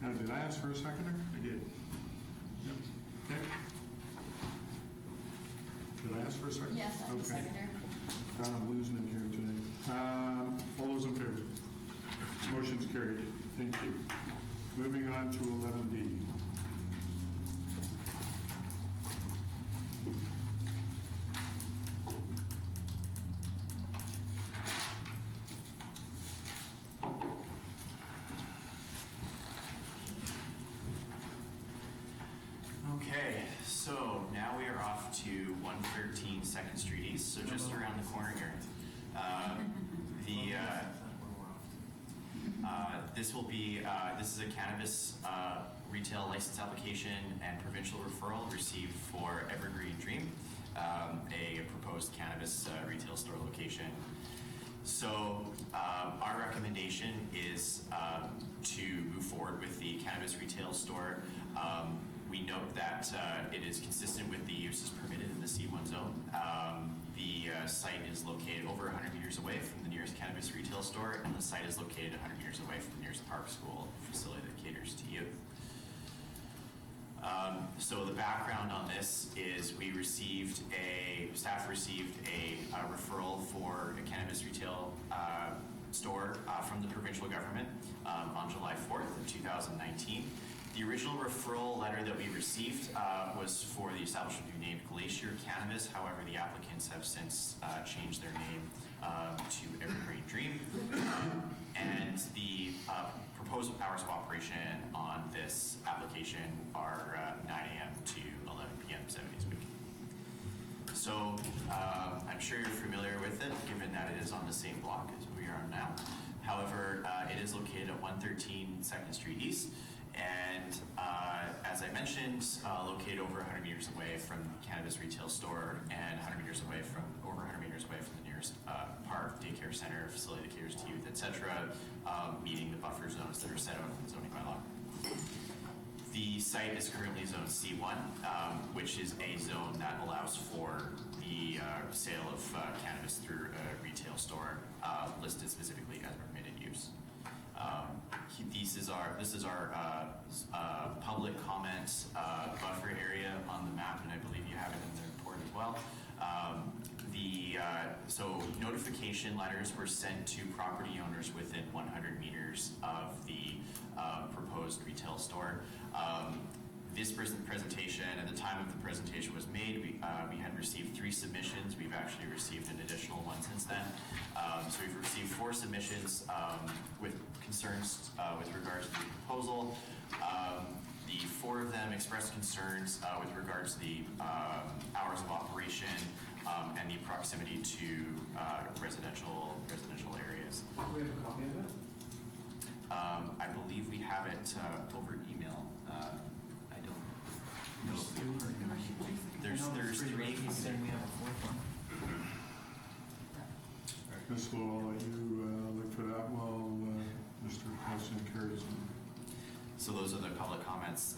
Did I ask for a seconder? I did. Yep. Okay. Did I ask for a second? Yes, I'm the seconder. I'm losing it here today. All those in favor? Motion's carried. Thank you. Moving on to 11D. Okay, so now we are off to 113 2nd Street East, so just around the corner here. This is a cannabis retail license application and provincial referral received for Evergreen Dream, a proposed cannabis retail store location. So our recommendation is to move forward with the cannabis retail store. We note that it is consistent with the uses permitted in the C1 zone. The site is located over 100 meters away from the nearest cannabis retail store, and the site is located 100 meters away from the nearest park school facility that caters to youth. So the background on this is staff received a referral for a cannabis retail store from the provincial government on July 4th of 2019. The original referral letter that we received was for the establishment to be named Glacier Cannabis. However, the applicants have since changed their name to Evergreen Dream. And the proposed hours of operation on this application are 9 a.m. to 11 p.m. 7 days a week. So I'm sure you're familiar with it, given that it is on the same block as we are now. However, it is located at 113 2nd Street East, and as I mentioned, located over 100 meters away from the cannabis retail store and over 100 meters away from the nearest park, daycare center, facility that caters to youth, etc., meeting the buffer zones that are set out in the zoning bylaw. The site is currently zone C1, which is a zone that allows for the sale of cannabis through a retail store listed specifically as permitted use. This is our public comment buffer area on the map, and I believe you have it in the report as well. So notification letters were sent to property owners within 100 meters of the proposed retail store. This presentation, at the time of the presentation was made, we had received 3 submissions. We've actually received an additional one since then. So we've received 4 submissions with concerns with regards to the proposal. The 4 of them expressed concerns with regards to the hours of operation and the proximity to residential areas. Do we have a copy of it? I believe we have it over email. I don't know. There's 3. We have a 4th one. Ms. Lowe, I'll let you look for that while Mr. President carries on. So those are the public comments,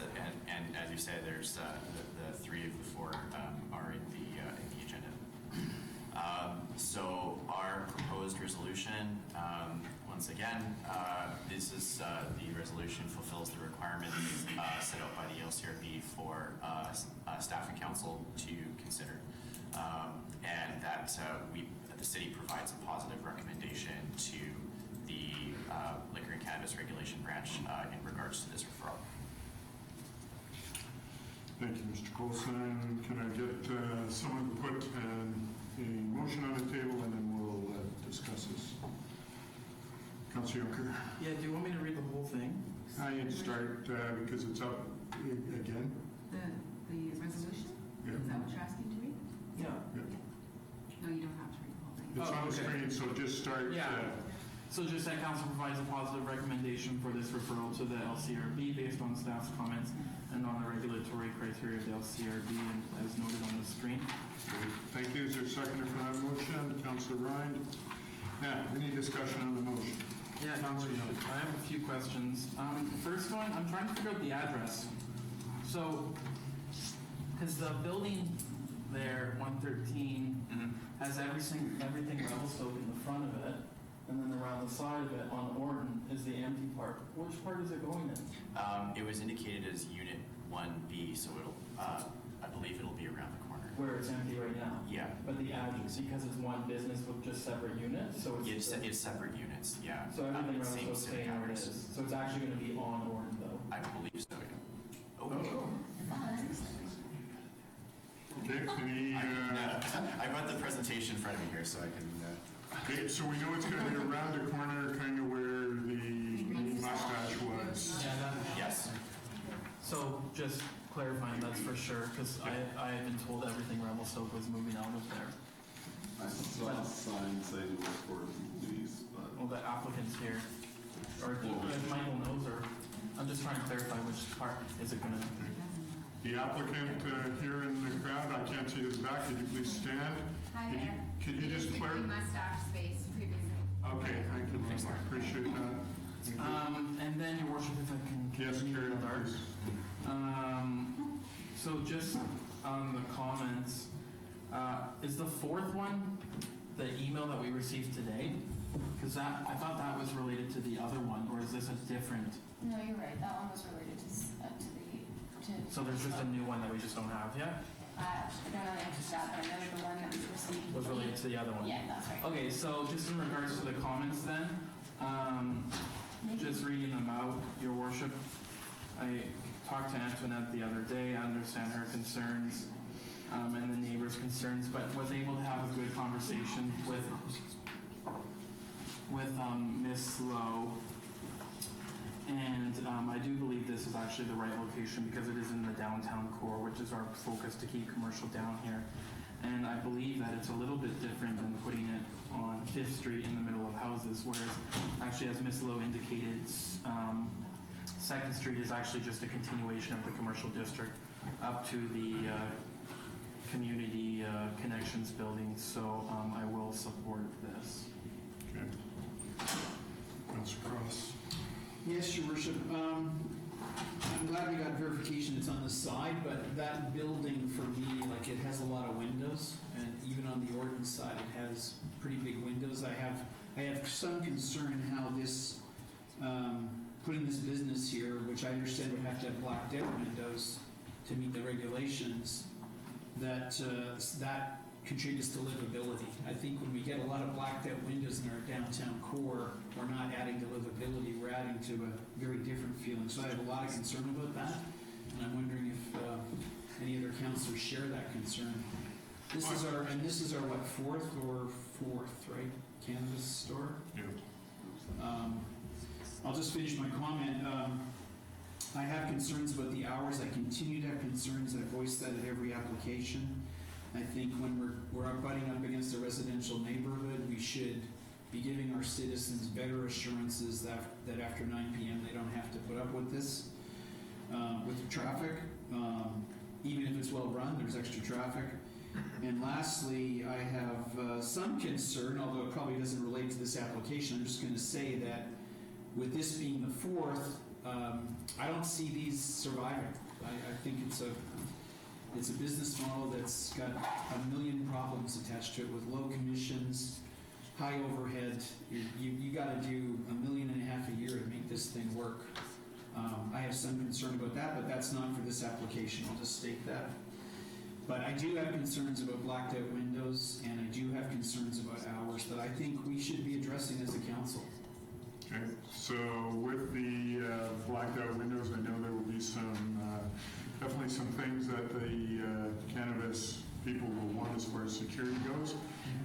and as you say, there's the 3 of the 4 are in the agenda. So our proposed resolution, once again, this is the resolution fulfills the requirements set out by the LCRB for staff and council to consider, and that the city provides a positive recommendation to the Liquor and Cannabis Regulation Branch in regards to this referral. Thank you, Mr. Coulson. Can I get someone to put a motion on the table, and then we'll discuss this? Councilor Juncker. Yeah, do you want me to read the whole thing? I can start because it's up again. The resolution? Yeah. Is that what you're asking to read? Yeah. No, you don't have to read the whole thing. It's on the okay. screen, so just start. Yeah. So just that council provides a positive recommendation for this referral to the LCRB based on staff's comments and on the regulatory criteria of the LCRB, and as noted on the screen. Thank you. Is there a seconder for that motion? Councilor Ryan. Now, any discussion on the motion? Yeah, I have a few questions. First one, I'm trying to figure out the address. So, because the building there, 113, has everything Revelstoke in the front of it, and then around the side of it on Orton is the empty part. Which part is it going in? It was indicated as Unit 1B, so it'll, I believe it'll be around the corner. Where it's empty right now? Yeah. But the address, because it's one business with just separate units, so it's... It's separate units, yeah. So everything Same Revelstoke's staying where it is. So it's actually going to be on Orton, though? I believe so, yeah. Okay, any, I've got the presentation in front of me here, so I can... okay, so we know it's going to be around the corner, kind of where the mustache was. Yes. So just clarifying, that's for sure, because I have been told everything Revelstoke was moving out of there. I saw a sign saying it was for these, but Well, the applicant's here, or if Michael knows, or I'm just trying to clarify which part is it going to... The applicant here in the crowd, I can't see his back. Could you please stand? Hi there. Could you just Used to be clarify? mustache space previously. Okay, thank you, Lisa. Appreciate that. Thank you. And then, Your Worship, if I can Yes, continue carry with on, ours. please. So just on the comments, is the 4th one the email that we received today? Because I thought that was related to the other one, or is this a different? No, you're right, that one was related to So there's just a new one that we just don't have yet? I don't know the answer to that, but I know the one that was received. Was related to the other one? Yeah, that's right. Okay, so just in regards to the comments then, just reading them out, Your Worship. I talked to Antoinette the other day. I understand her concerns and the neighbors' concerns, but was able to have a good conversation with Miss Lowe. And I do believe this is actually the right location because it is in the downtown core, which is our focus to keep commercial down here. And I believe that it's a little bit different than putting it on 5th Street in the middle of houses, whereas actually, as Ms. Lowe indicated, 2nd Street is actually just a continuation of the commercial district up to the community connections building. So I will support this. Okay. Councilor Cross. Yes, Your Worship. I'm glad we got verification it's on the side, but that building for me, like, it has a lot of windows, and even on the ordinance side, it has pretty big windows. I have some concern how this, putting this business here, which I understand would have to have blacked out windows to meet the regulations, that contributes to livability. I think when we get a lot of blacked out windows in our downtown core, we're not adding to livability, we're adding to a very different feeling. So I have a lot of concern about that, and I'm wondering if any other councilors share that concern. This is our what, fourth, right? Cannabis store? Yeah. I'll just finish my comment. I have concerns about the hours. I continue to have concerns. I voice that at every application. I think when we're butting up against a residential neighborhood, we should be giving our citizens better assurances that after 9 p.m. they don't have to put up with this, with the traffic. Even if it's well run, there's extra traffic. And lastly, I have some concern, although it probably doesn't relate to this application. I'm just going to say that with this being the fourth, I don't see these surviving. I think it's a business model that's got a million problems attached to it with low commissions, high overhead. You got to do $1.5 million a year to make this thing work. I have some concern about that, but that's not for this application. I'll just state that. But I do have concerns about blacked out windows, and I do have concerns about hours that I think we should be addressing as a council. Okay, so with the blacked out windows, I know there will be some, definitely some things that the cannabis people will want as far as security goes.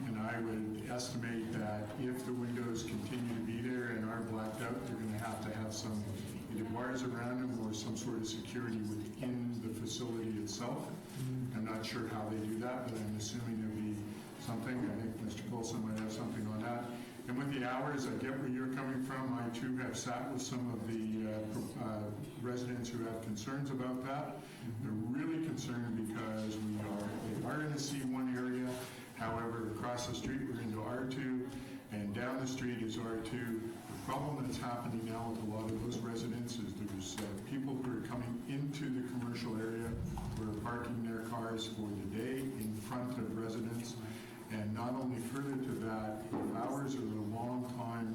And I would estimate that if the windows continue to be there and are blacked out, they're going to have some either wires around them or some sort of security within the facility itself. I'm not sure how they do that, but I'm assuming there'll be something. I think Mr. Coulson might have something on that. And with the hours, I get where you're coming from. I too have sat with some of the residents who have concerns about that. They're really concerned because they are in the C1 area. However, across the street we're into R2, and down the street is R2. The problem that's happening now with a lot of those residents is there's people who are coming into the commercial area who are parking their cars for the day in front of residents. And not only further to that, if hours are a long time,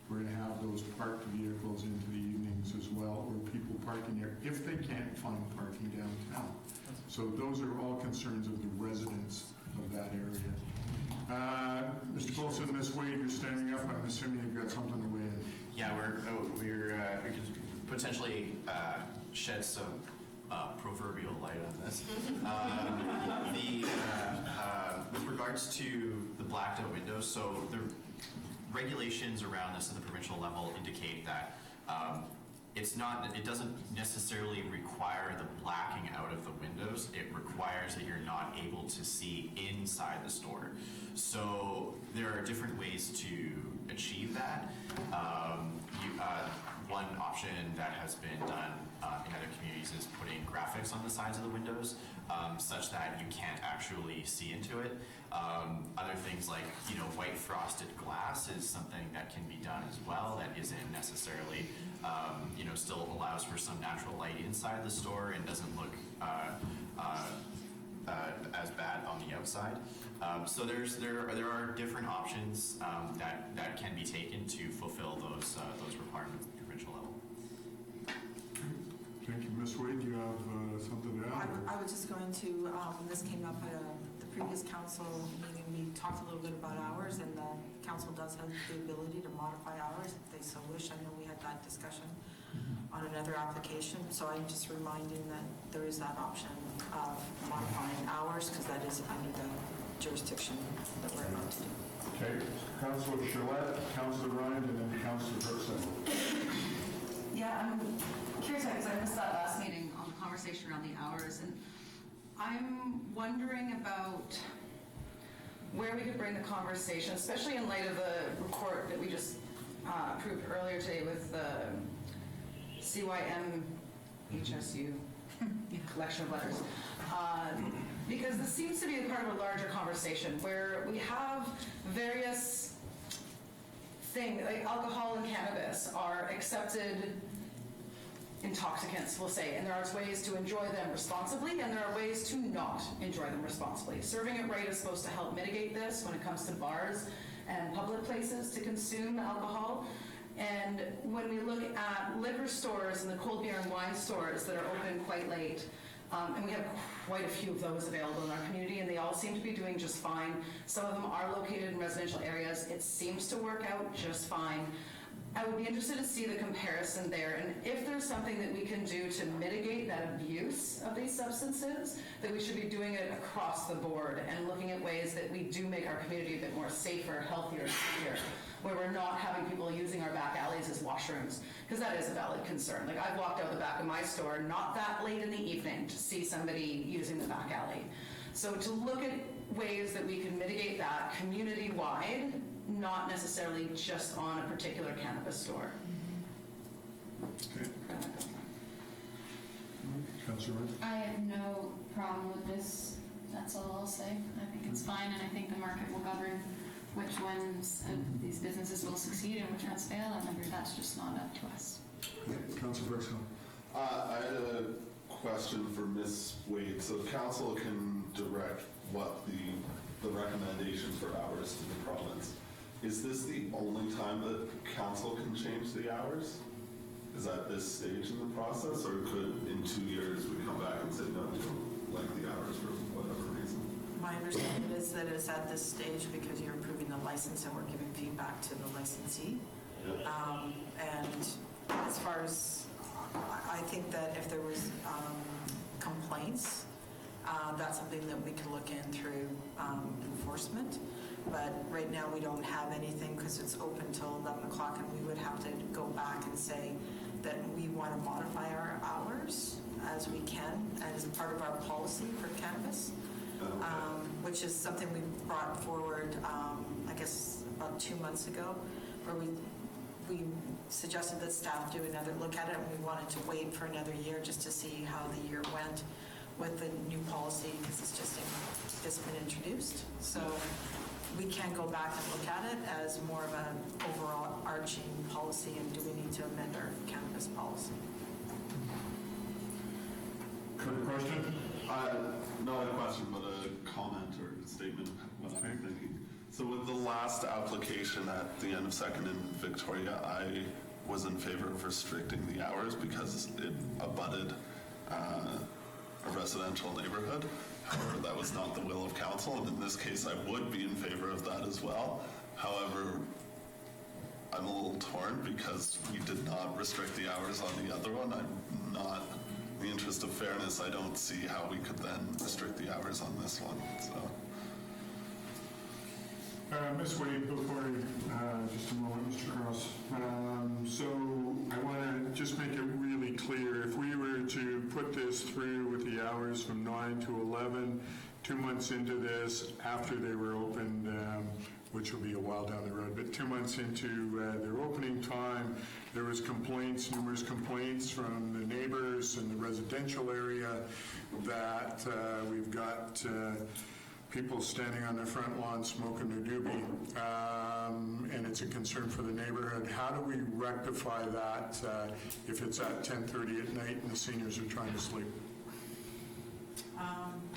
we're going to have those parked vehicles into the evenings as well, or people parking there if they can't find parking downtown. So those are all concerns of the residents of that area. Mr. Coulson, Ms. Wade, you're standing up. I'm assuming you've got something to weigh in. Yeah, we could potentially shed some proverbial light on this. With regards to the blacked out windows, so the regulations around this at the provincial level indicate that it doesn't necessarily require the blacking out of the windows. It requires that you're not able to see inside the store. So there are different ways to achieve that. One option that has been done in other communities is putting graphics on the sides of the windows such that you can't actually see into it. Other things like, white frosted glass is something that can be done as well that isn't necessarily, still allows for some natural light inside the store and doesn't look as bad on the outside. So there are different options that can be taken to fulfill those requirements at the provincial level. Thank you. Ms. Wade, do you have something to add? I was just going to, when this came up at the previous council meeting, we talked a little bit about hours, and the council does have the ability to modify hours if they so wish. I know we had that discussion on another application, so I'm just reminding that there is that option of modifying hours, because that is under the jurisdiction that we're about to do. Okay. Councilor Gillette, Councilor Ryan, and then Councilor Purcell. conversation around the hours, and I'm wondering about where we could bring the conversation, especially in light of the report that we just approved earlier today with the CYM HSU collection of letters. Because this seems to be a part of a larger conversation where we have various things, like alcohol and cannabis are accepted intoxicants, we'll say, and there are ways to enjoy them responsibly and there are ways to not enjoy them responsibly. Serving it right is supposed to help mitigate this when it comes to bars and public places to consume alcohol. And when we look at liquor stores and the cold beer and wine stores that are open quite late, and we have quite a few of those available in our community, and they all seem to be doing just fine. Some of them are located in residential areas. It seems to work out just fine. I would be interested to see the comparison there, and if there's something that we can do to mitigate that abuse of these substances, that we should be doing it across the board and looking at ways that we do make our community a bit more safer, healthier, secure, where we're not having people using our back alleys as washrooms, because that is a valid concern. Like, I've walked out the back of my store not that late in the evening to see somebody using the back alley. So to look at ways that we can mitigate that community-wide, not necessarily just on a particular cannabis store. Okay. Councillor Wright? I have no problem with this. That's all I'll say. I think it's fine, and I think the market will govern which ones of these businesses will succeed and which ones fail, and that's just not up to us. Councillor Brooksville. I had a question for Ms. Wade. So council can direct what the recommendation for hours to the province. Is this the only time that council can change the hours? Is at this stage in the process, or could in 2 years we come back and say, no, we don't like the hours for whatever reason? My understanding is that it's at this stage because you're approving the license and we're giving feedback to the licensee. Yep. And as far as, I think that if there was complaints, that's something that we could look in through enforcement. But right now we don't have anything because it's open till 11 o'clock, and we would have to go back and say that we want to modify our hours as we can as part of our policy for cannabis, which is something we brought forward, I guess, about 2 months ago, where we suggested that staff do another look at it, and we wanted to wait for another year just to see how the year went with the new policy, because it's been introduced. So we can go back and look at it as more of an overall arching policy, and do we need to amend our cannabis policy? Good question. Not a question, but a comment or a statement, what I'm thinking. So with the last application at the end of Second in Victoria, I was in favor of restricting the hours because it abutted a residential neighborhood. However, that was not the will of council, and in this case, I would be in favor of that as well. However, I'm a little torn because we did not restrict the hours on the other one. I'm not, in the interest of fairness, I don't see how we could then restrict the hours on this one, so. Ms. Wade, before just a moment, Mr. Cross. So I want to just make it really clear, if we were to put this through with the hours from 9 to 11, 2 months into this, after they were opened, which will be a while down the road, but 2 months into their opening time, there was complaints, numerous complaints from the neighbors in the residential area that we've got people standing on their front lawn smoking their doobie, and it's a concern for the neighborhood. How do we rectify that if it's at 10:30 at night and the seniors are trying to sleep?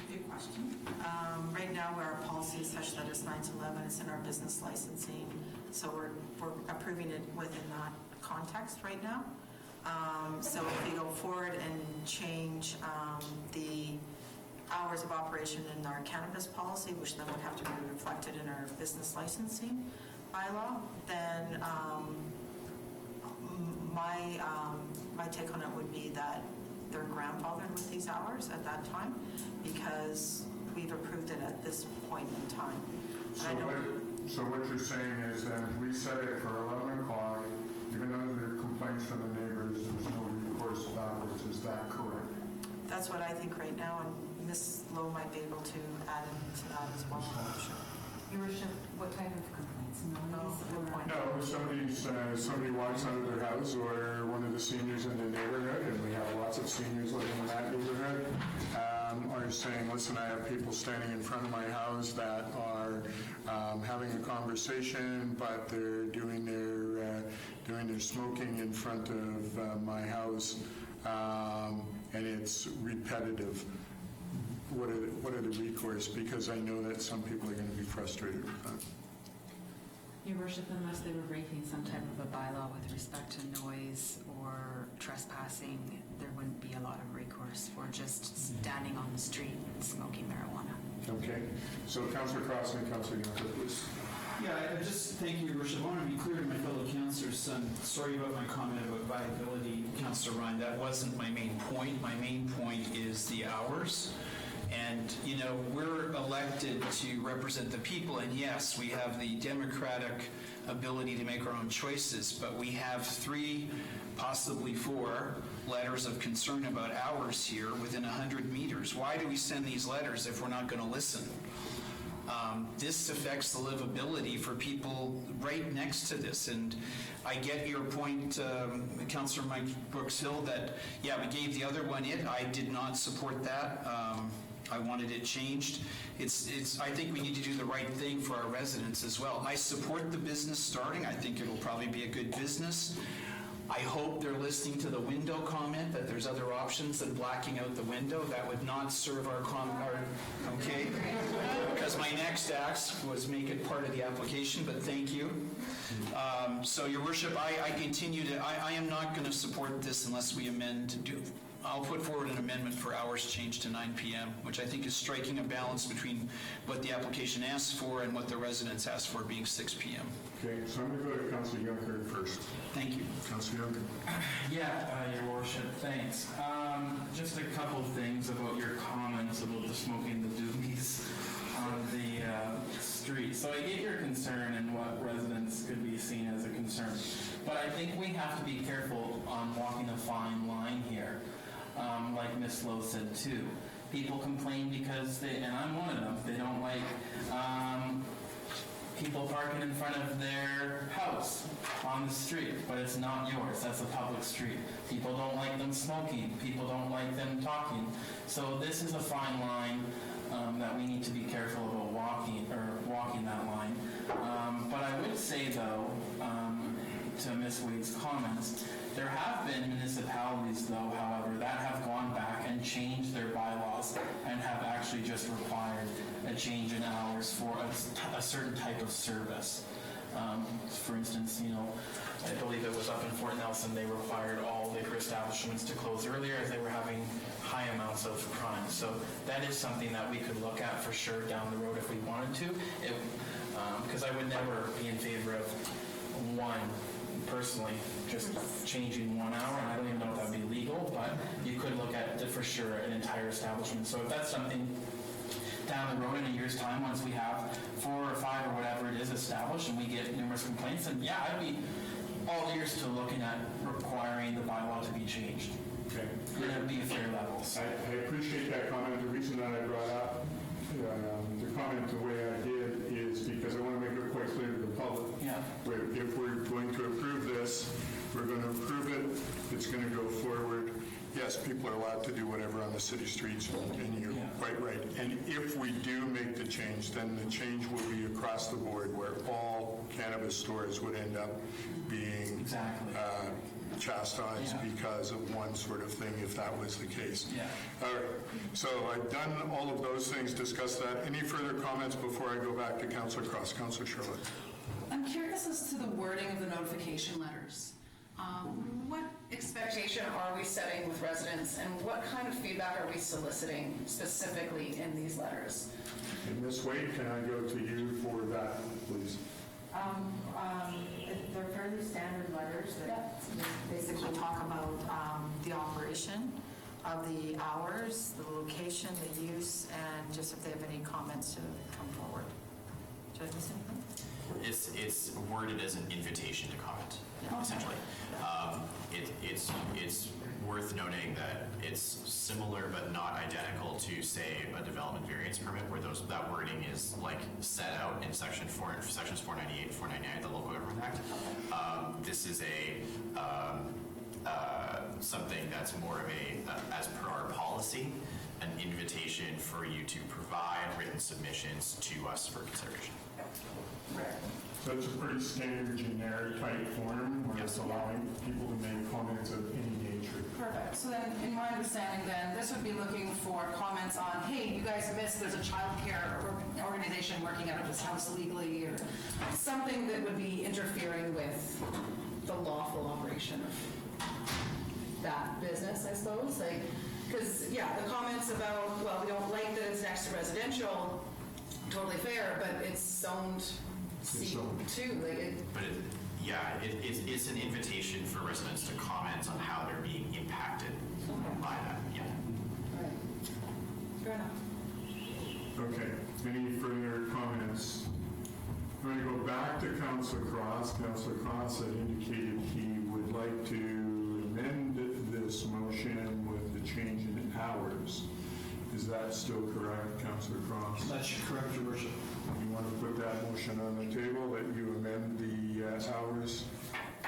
Good question. Right now, our policy is such that it's 9 to 11. It's in our business licensing, so we're approving it within that context right now. So if we go forward and change the hours of operation in our cannabis policy, which then would have to be reflected in our business licensing bylaw, then my take on it would be that they're grandfathered with these hours at that time because we've approved it at this point in time. So what you're saying is that if we set it for 11 o'clock, even though there are complaints from the neighbors, there's no recourse backwards. Is that correct? That's what I think right now, and Ms. Lowe might be able to add into that as well. Your worship, what type of complaints? No, good point. No, if somebody walks out of their house, or one of the seniors in the neighborhood, and we have lots of seniors living in that neighborhood, are saying, listen, I have people standing in front of my house that are having a conversation, but they're doing their smoking in front of my house, and it's repetitive. What are the recourse? Because I know that some people are going to be frustrated with that. Your worship, unless they were breaking some type of a bylaw with respect to noise or trespassing, there wouldn't be a lot of recourse for just standing on the street and smoking marijuana. Okay. So Councillor Cross and Councillor Yonker, please. Yeah, I just thank you, Your Worship. I want to be clear to my fellow councillors. Sorry about my comment about viability, Councillor Ryan. That wasn't my main point. My main point is the hours. And, you know, we're elected to represent the people, and yes, we have the democratic ability to make our own choices, but we have 3, possibly 4 letters of concern about hours here within 100 meters. Why do we send these letters if we're not going to listen? This affects the livability for people right next to this. And I get your point, Councillor Mike Brooks-Hill, that, yeah, we gave the other one it. I did not support that. I wanted it changed. I think we need to do the right thing for our residents as well. I support the business starting. I think it'll probably be a good business. I hope they're listening to the window comment, that there's other options than blacking out the window. That would not serve our okay? Because my next ask was make it part of the application, but thank you. So, Your Worship, I continue to, I am not going to support this unless we amend to do. I'll put forward an amendment for hours change to 9 p.m., which I think is striking a balance between what the application asks for and what the residents ask for, being 6 p.m. Okay, so I'm going to go to Councillor Yonker first. Thank you. Councillor Yonker. Yeah, Your Worship, thanks. Just a couple things about your comments about the smoking the doobies on the street. So I get your concern and what residents could be seen as a concern, but I think we have to be careful on walking a fine line here. Like Ms. Lowe said too. People complain because they, and I'm one of them, they don't like people parking in front of their house on the street, but it's not yours, that's a public street. People don't like them smoking, people don't like them talking. So this is a fine line that we need to be careful about walking that line. But I would say though, to Ms. Wade's comments, there have been municipalities, though, however, that have gone back and changed their bylaws and have actually just required a change in hours for a certain type of service. For instance, you know, I believe it was up in Fort Nelson, they required all liquor establishments to close earlier as they were having high amounts of crime. So that is something that we could look at for sure down the road if we wanted to. Because I would never be in favor of one, personally, just changing 1 hour, and I don't even know if that would be legal, but you could look at, for sure, an entire establishment. So if that's something down the road in a year's time, once we have 4 or 5 or whatever it is established and we get numerous complaints, then yeah, I'd be all ears to looking at requiring the bylaw to be changed. Okay. And it would be fair levels. I appreciate that comment. The reason that I brought up the comment the way I did is because I want to make it quite clear to the public. Yeah. If we're going to approve this, we're going to approve it, it's going to go forward. Yes, people are allowed to do whatever on the city streets, and you're quite right. And if we do make the change, then the change will be across the board, where all cannabis stores would end up being chastised because of one sort of thing, if that was the case. Yeah. All right. So I've done all of those things, discussed that. Any further comments before I go back to Councillor Cross? Councillor Charlotte. I'm curious as to the wording of the notification letters. What expectation are we setting with residents, and what kind of feedback are we soliciting specifically in these letters? And Ms. Wade, can I go to you for that, please? They're fairly standard letters that basically talk about the operation of the hours, the location, the use, and just if they have any comments to come forward. Did I miss anything? It's worded as an invitation to comment, essentially. It's worth noting that it's similar but not identical to, say, a development variance permit, where that wording is like set out in sections 498 and 499 of the Local Government Act. This is something that's more of as per our policy, an invitation for you to provide written submissions to us for consideration. So it's a pretty standard generic type form where it's allowing people to make comments of any nature. Perfect. So then, in my understanding then, this would be looking for comments on, hey, you guys missed, there's a child care organization working out of this house legally, or something that would be interfering with the lawful operation of that business, I suppose. Like, because, yeah, the comments about, well, we don't like that it's next to residential, totally fair, but it's zoned C2. Like it, But it's an invitation for residents to comment on how they're being impacted by that. Yeah. right. Fair enough. Okay, any further comments? I'm going to go back to Councillor Cross. Councillor Cross had indicated he would like to amend this motion with the change in hours. Is that still correct, Councillor Cross? That's correct, Your Worship. You want to put that motion on the table, that you amend the hours?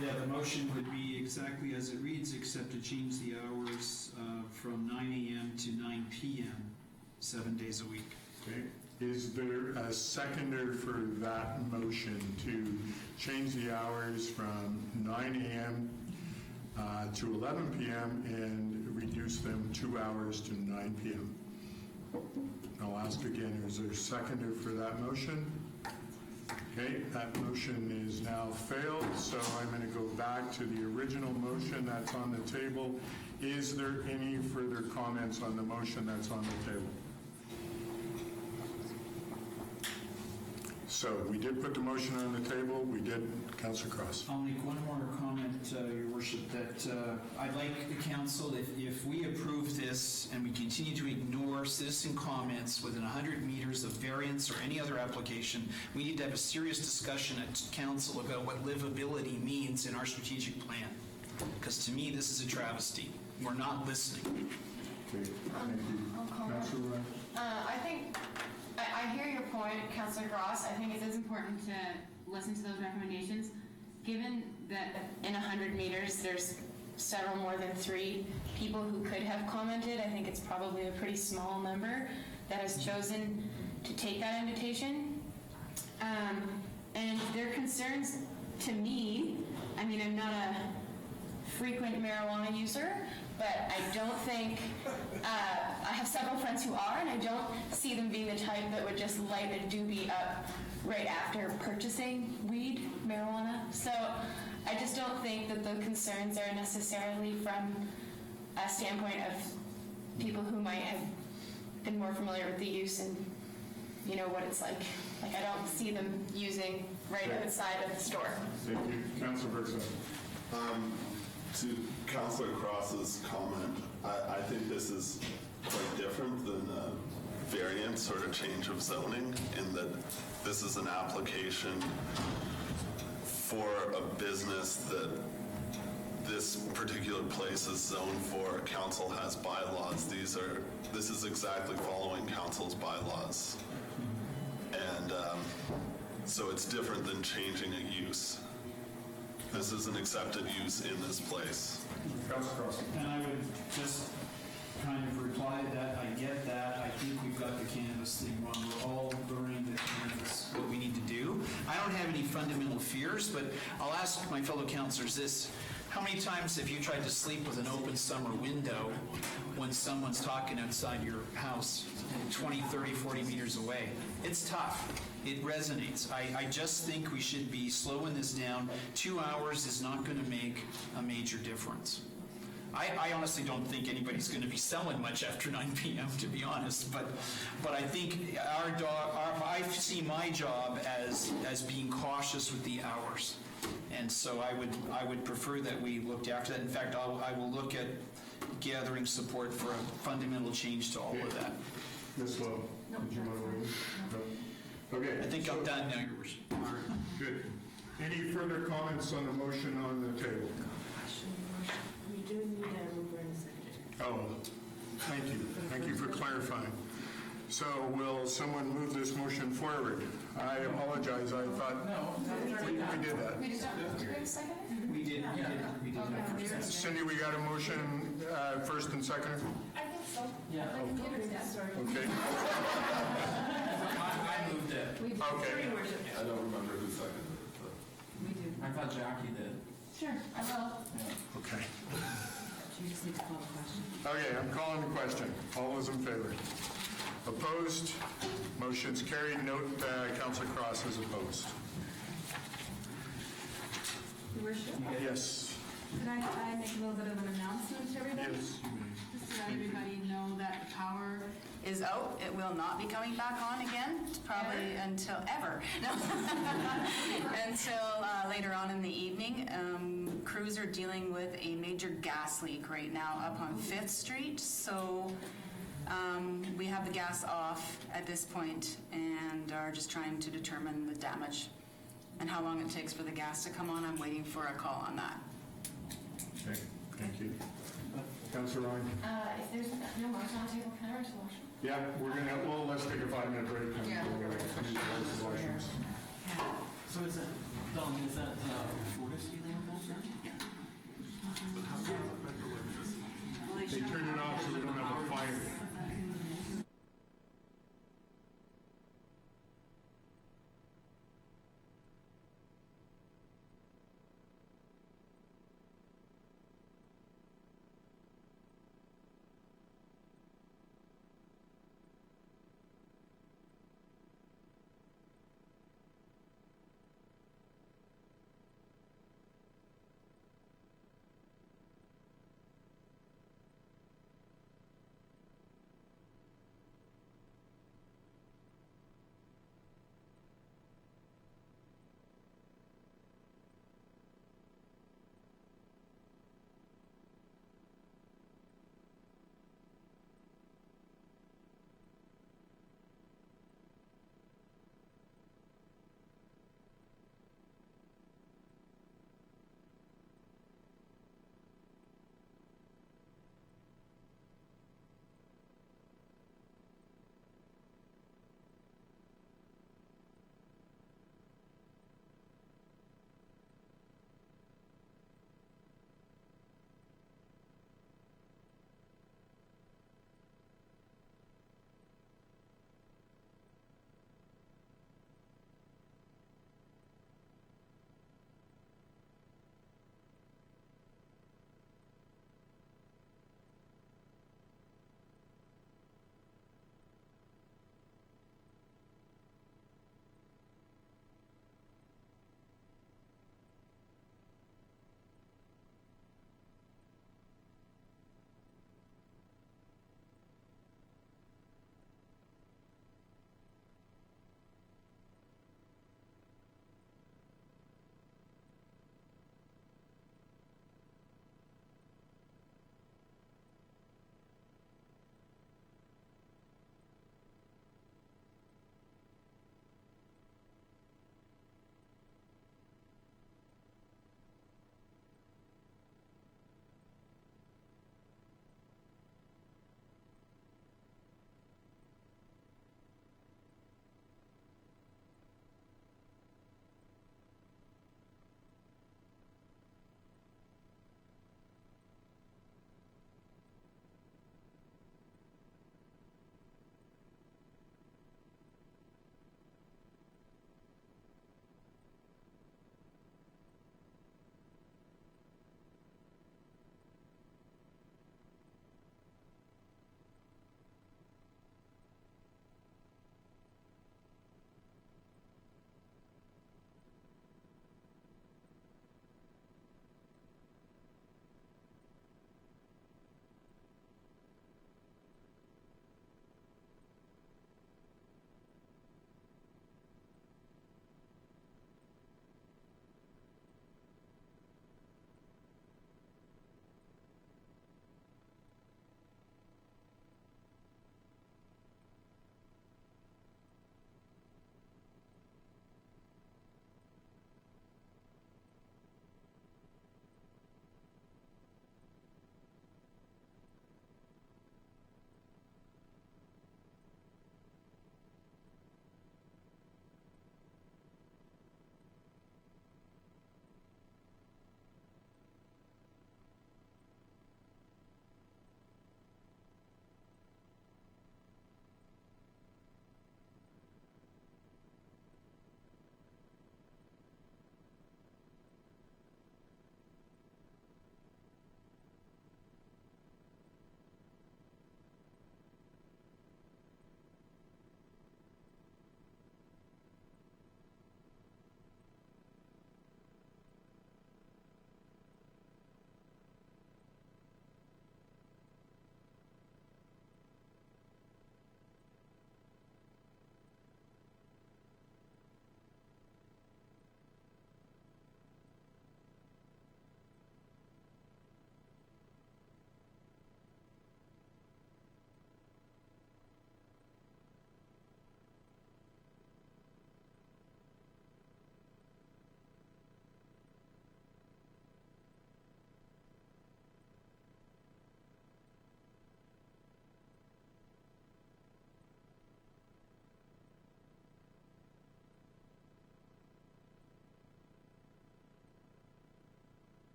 Yeah, the motion would be exactly as it reads, except to change the hours from 9 a.m. to 9 p.m., 7 days a week. Okay. Is there a seconder for that motion to change the hours from 9 a.m. To 11 p.m. and reduce them 2 hours to 9 p.m.? I'll ask again, is there a seconder for that motion? Okay, that motion is now failed, so I'm going to go back to the original motion that's on the table. Is there any further comments on the motion that's on the table? So we did put the motion on the table. We did. Councillor Cross. I'll make one more comment, Your Worship, that I'd like the council, if we approve this and we continue to ignore citizen comments within 100 meters of variance or any other application, we need to have a serious discussion at council about what livability means in our strategic plan. Because to me, this is a travesty. We're not listening. Okay, thank you. Councillor Ryan. I think, I hear your point, Councillor Gross. I think it is important to listen to those recommendations. Given that in 100 meters, there's several more than 3 people who could have commented, I think it's probably a pretty small number that has chosen to take that invitation. And their concerns, to me, I mean, I'm not a frequent marijuana user, but I don't think, I have several friends who are, and I don't see them being the type that would just light a doobie up right after purchasing weed, marijuana. So I just don't think that the concerns are necessarily from a standpoint of people who might have been more familiar with the use and you know what it's like. Like, I don't see them using right outside of the store. Thank you. Councillor Bergson. To Councillor Cross's comment, I think this is quite different than a variant sort of change of zoning, in that this is an application for a business that this particular place is zoned for. Council has bylaws. This is exactly following council's bylaws. And so it's different than changing a use. This is an accepted use in this place. Councillor Cross. And I would just kind of reply to that. I get that. I think we've got the cannabis thing wrong. We're all learning that cannabis is what we need to do. I don't have any fundamental fears, but I'll ask my fellow councillors this. How many times have you tried to sleep with an open summer window when someone's talking outside your house 20, 30, 40 meters away? It's tough. It resonates. I just think we should be slowing this down. 2 hours is not going to make a major difference. I honestly don't think anybody's going to be selling much after 9 p.m., to be honest, but I think I see my job as being cautious with the hours. And so I would prefer that we looked after that. In fact, I will look at gathering support for a fundamental change to all of that. Ms. Lowe, did you want to wait? No. Okay. I think I'm done now, Your Worship. Good. Any further comments on the motion on the table? clarifying. So will someone move this motion forward? I apologize, I thought we did that. We just don't, do we have a second? We did that first. Cindy, we got a motion first and second? I think so. Yeah. The computer's dead. Okay. I moved it. We do. Okay. Your worship. I don't remember who seconded it, but. We do. I thought Jackie did. Sure, I will. Okay. You just need to call the question. Okay, I'm calling the question. All those in favor? Opposed? Motion's carried. Note Councillor Cross is opposed. Your worship, Yes. Could I make a little bit of an announcement to everybody? Yes, you may. Just to let everybody know that the power Is out. It will not be coming back on again, probably until ever. No. Until later on in the evening. Crews are dealing with a major gas leak right now up on 5th Street. So we have the gas off at this point and are just trying to determine the damage and how long it takes for the gas to come on. I'm waiting for a call on that. Okay, thank you. Councillor Ryan? If there's no motion on the table, can I write a motion? Yeah, well, let's take a 5-minute break. And Yeah. we'll finish the resolutions. So is that, Don, is that Fortis dealing with that? They turned it off so we don't have a fire.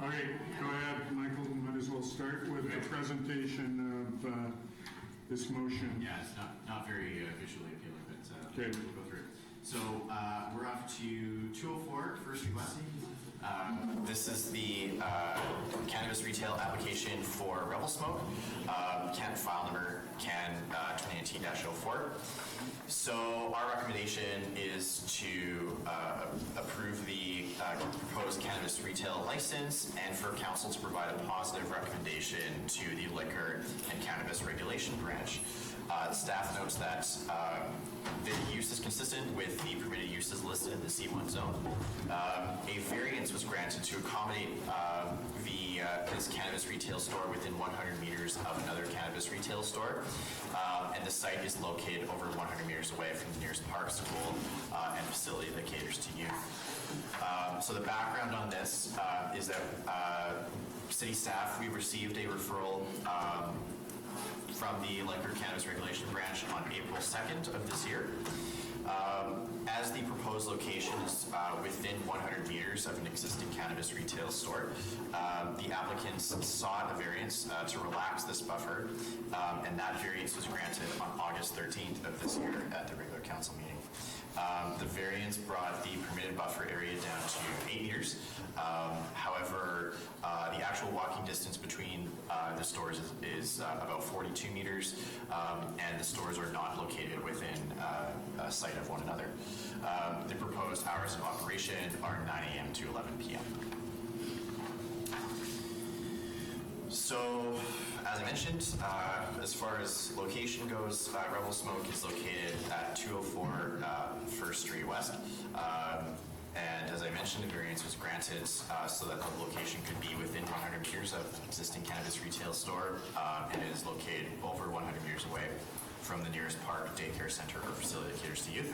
Okay, go ahead, Michael. Might as well start with the presentation of this motion. Yeah, it's not very visually appealing, but Okay. we'll go through it. So we're off to 204 First Street West. This is the cannabis retail application for Revelstoke, CAN file number CAN 2019-04. So our recommendation is to approve the proposed cannabis retail license and for council to provide a positive recommendation to the Liquor and Cannabis Regulation Branch. The staff notes that the use is consistent with the permitted uses listed in the C1 zone. A variance was granted to accommodate this cannabis retail store within 100 meters of another cannabis retail store. And the site is located over 100 meters away from the nearest park, school, and facility that caters to youth. So the background on this is that city staff, we received a referral from the Liquor Cannabis Regulation Branch on April 2nd of this year. As the proposed location is within 100 meters of an existing cannabis retail store, the applicants sought a variance to relax this buffer, and that variance was granted on August 13th of this year at the regular council meeting. The variance brought the permitted buffer area down to 8 meters. However, the actual walking distance between the stores is about 42 meters, and the stores are not located within a site of one another. The proposed hours of operation are 9 a.m. to 11 p.m. So, as I mentioned, as far as location goes, Revelstoke is located at 204 First Street West. And as I mentioned, a variance was granted so that the location could be within 100 meters of an existing cannabis retail store, and it is located over 100 meters away from the nearest park, daycare center, or facility that caters to youth.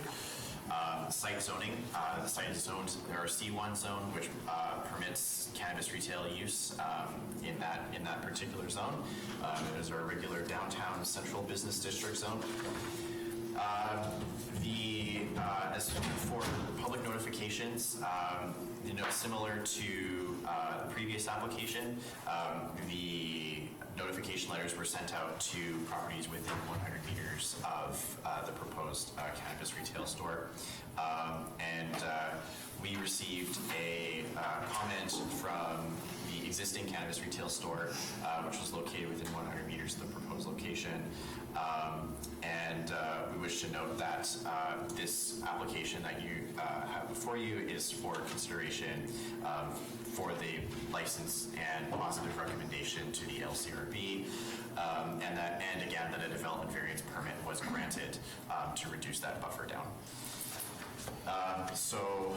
Site zoning, the site is zoned, or C1 zone, which permits cannabis retail use in that particular zone. It is our regular downtown central business district zone. As for public notifications, similar to the previous application, the notification letters were sent out to properties within 100 meters of the proposed cannabis retail store. We received a comment from the existing cannabis retail store, which was located within 100 meters of the proposed location. We wish to note that this application that you have before you is for consideration for the license and positive recommendation to the LCRB, and again that a development variance permit was granted to reduce that buffer down. So,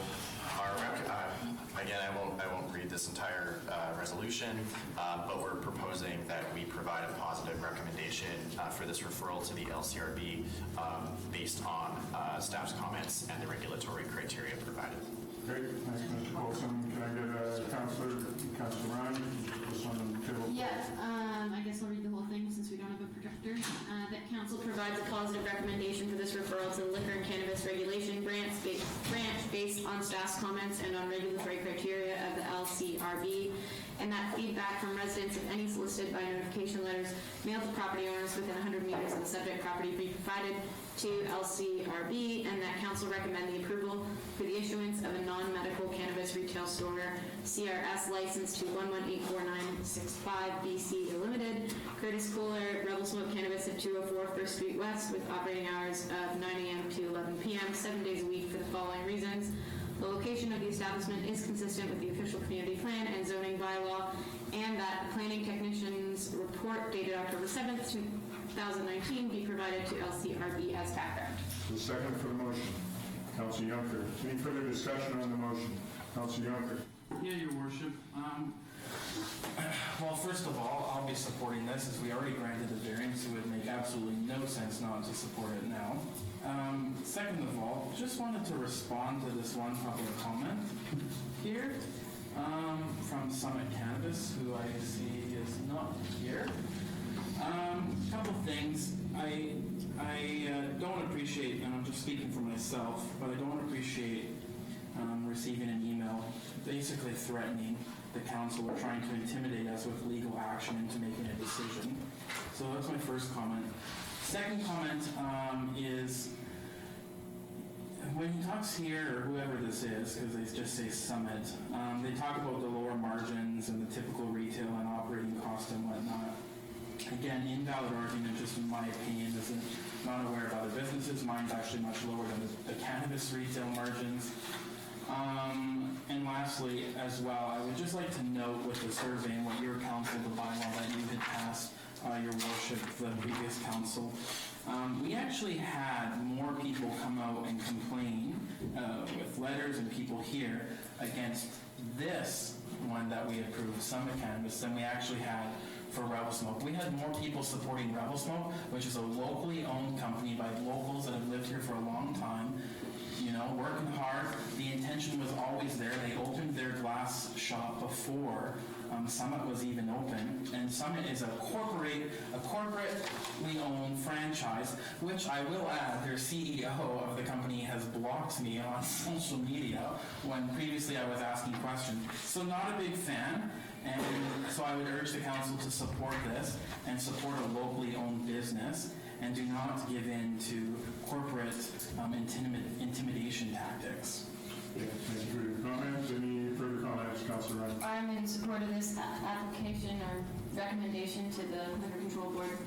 again, I won't read this entire resolution, but we're proposing that we provide a positive recommendation for this referral to the LCRB based on staff's comments and the regulatory criteria provided. Great, thanks, Mr. Paulson. Can I get Councillor Ryan? This on the table. Yes, I guess I'll read the whole thing since we don't have a projector. That council provides a positive recommendation for this referral to the Liquor and Cannabis Regulation Branch based on staff's comments and on regulatory criteria of the LCRB, and that feedback from residents of any solicited by notification letters mailed to property owners within 100 meters of the subject property be provided to LCRB, and that council recommend the approval for the issuance of a non-medical cannabis retail store CRS license to 1184965 BC Limited, Curtis Kohler, Revelstoke Cannabis at 204 First Street West, with operating hours of 9 a.m. to 11 p.m. 7 days a week for the following reasons. The location of the establishment is consistent with the official community plan and zoning bylaw, and that the planning technician's report dated October 7th, 2019 be provided to LCRB as background. The second for the motion, Councillor Juncker. Any further discussion on the motion? Councillor Juncker. Yeah, Your Worship. Well, first of all, I'll be supporting this as we already granted the variance. It would make absolutely no sense not to support it now. Second of all, just wanted to respond to this one public comment here from Summit Cannabis, who I see is not here. A couple things. I don't appreciate, and I'm just speaking for myself, but I don't appreciate receiving an email basically threatening the council are trying to intimidate us with legal action into making a decision. So that's my first comment. Second comment is when he talks here, or whoever this is, because they just say Summit, they talk about the lower margins and the typical retail and operating cost and whatnot. Again, invalid argument, just in my opinion, isn't not aware of other businesses. Mine's actually much lower than the cannabis retail margins. And lastly, as well, I would just like to note with the survey and what your council, the bylaw that you had passed, your worship, the previous council, we actually had more people come out and complain with letters and people here against this one that we approved, Summit Cannabis, than we actually had for Revelstoke. We had more people supporting Revelstoke, which is a locally owned company by locals that have lived here for a long time, you know, working hard. The intention was always there. They opened their glass shop before Summit was even open, and Summit is a corporately owned franchise, which I will add, their CEO of the company has blocked me on social media when previously I was asking questions. So not a big fan. And so I would urge the council to support this and support a locally owned business and do not give in to corporate intimidation tactics. Thank you for your comments. Any further comments, Councillor Ryan? I'm in support of this application or recommendation to the Liquor Control Board.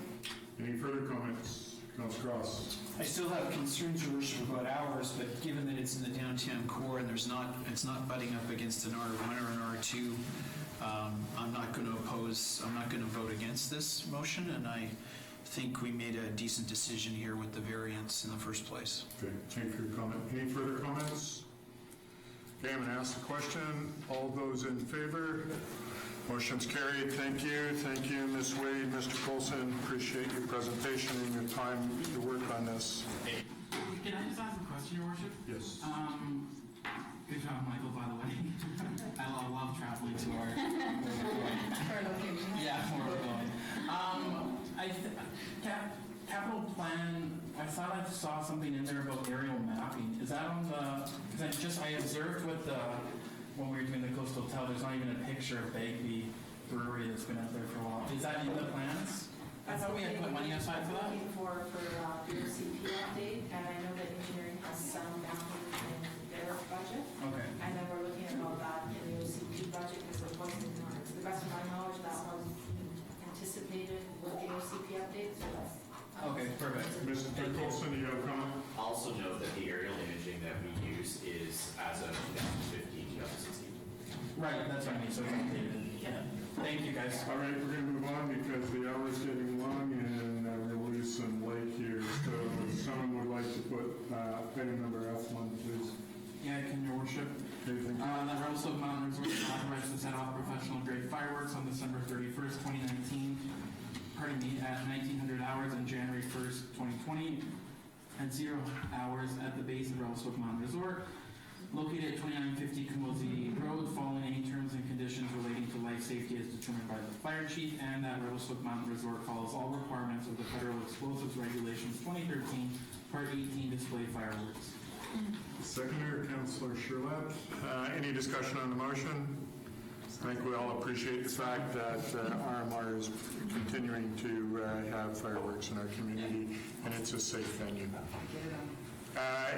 Any further comments, Councillor Cross? I still have concerns, Your Worship, about hours, but given that it's in the downtown core and it's not butting up against an R1 or an R2, I'm not going to vote against this motion, and I think we made a decent decision here with the variance in the first place. Okay, thank you for your comment. Any further comments? Okay, I'm going to ask the question. All those in favor? Motion's carried. Thank you. Thank you, Ms. Wade, Mr. Colson. Appreciate your presentation and your time to work on this. Hey, can I just ask a question, Your Worship? Yes. Good job, Michael, by the way. I love traveling to our yeah, where we're going. Capital plan, I thought I saw something in there about aerial mapping. Is that on the, because I observed with when we were doing the Coastal Hotel, there's not even a picture of Bagby Brewery that's been out there for a while. Is that in the plans? I thought we had put money aside for that. For BOCP update, and I know that engineering has some mapping in their budget. Okay. And then we're looking at all that in the OCP budget because it wasn't, to the best of my knowledge, that was anticipated with the OCP update, so that's. Okay, perfect. Mr. Colson, do you have a comment? Also note that the aerial imaging that we use is as of 2015, 2016. Right, that's what I mean, so it's updated. Yeah. Thank you, guys. All right, we're going to move on because the hour's getting long and we'll lose some light here. So if someone would like to put item number F1, please. Yeah, can Your Worship. That Revelstoke Mountain Resort is authorized to set off professional grade fireworks on December 31st, 2019. At 1900 hours on January 1st, 2020, at 0 hours at the Basin Revelstoke Mountain Resort, located at 2950 Camosi Road, following any terms and conditions relating to life safety as determined by the fire chief, and that Revelstoke Mountain Resort follows all requirements of the Federal Explosives Regulations 2013, Part 18, display fireworks. Seconder, Councillor Sherlett. Any discussion on the motion? I think we all appreciate the fact that RMR is continuing to have fireworks in our community, and it's a safe venue.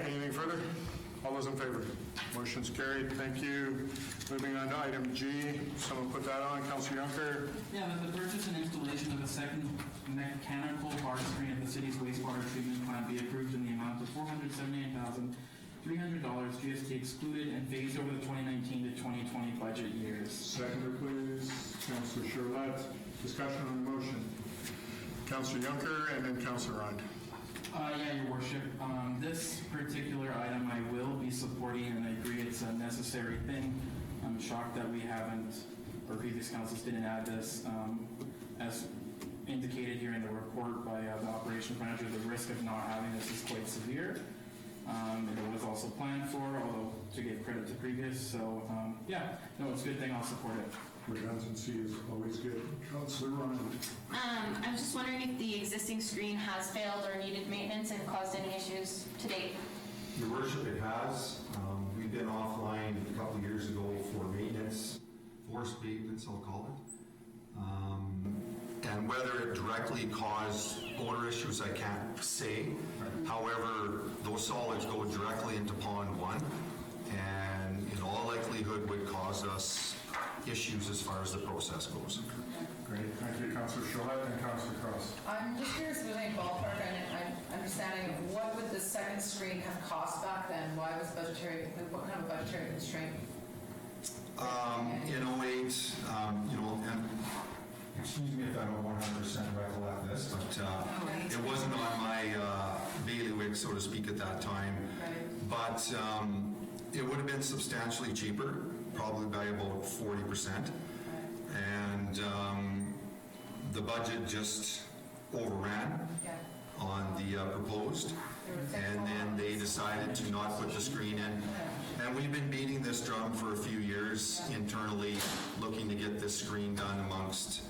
Anything further? All those in favor? Motion's carried. Thank you. Moving on to item G. Someone put that on. Councillor Juncker. Yeah, that the purchase and installation of a second mechanical bar screen at the city's wastewater treatment plant be approved in the amount of $478,300, GST excluded, and phased over the 2019 to 2020 budget years. Seconder, please. Councillor Sherlett. Discussion on the motion. Councillor Juncker and then Councillor Ryan. Yeah, Your Worship. This particular item I will be supporting, and I agree it's a necessary thing. I'm shocked that we haven't, or previous councils didn't add this. As indicated here in the report by the operations manager, the risk of not having this is quite severe. It was also planned for, although to give credit to previous. So, yeah, no, it's a good thing. I'll support it. Redundancy is always good. Councillor Ryan. I'm just wondering if the existing screen has failed or needed maintenance and caused any issues to date. Your Worship, it has. We've been offline a couple years ago for maintenance forced maintenance, I'll call it. And whether it directly caused odor issues, I can't say. However, those solids go directly into pond 1, and in all likelihood would cause us issues as far as the process goes. Great, thank you, Councillor Charlotte and Councillor Cross. I'm just curious if there's any ballpark understanding of what would the second screen have cost back then? Why was what kind of budgetary constraint? In 08, and excuse me if I don't 100% recollect this, but it wasn't on my bailiwick, so to speak, at that time. Right. But it would have been substantially cheaper, probably by about 40%. And the budget just overran on the proposed, and then they decided to not put the screen in. And we've been beating this drum for a few years internally, looking to get this screen done amongst,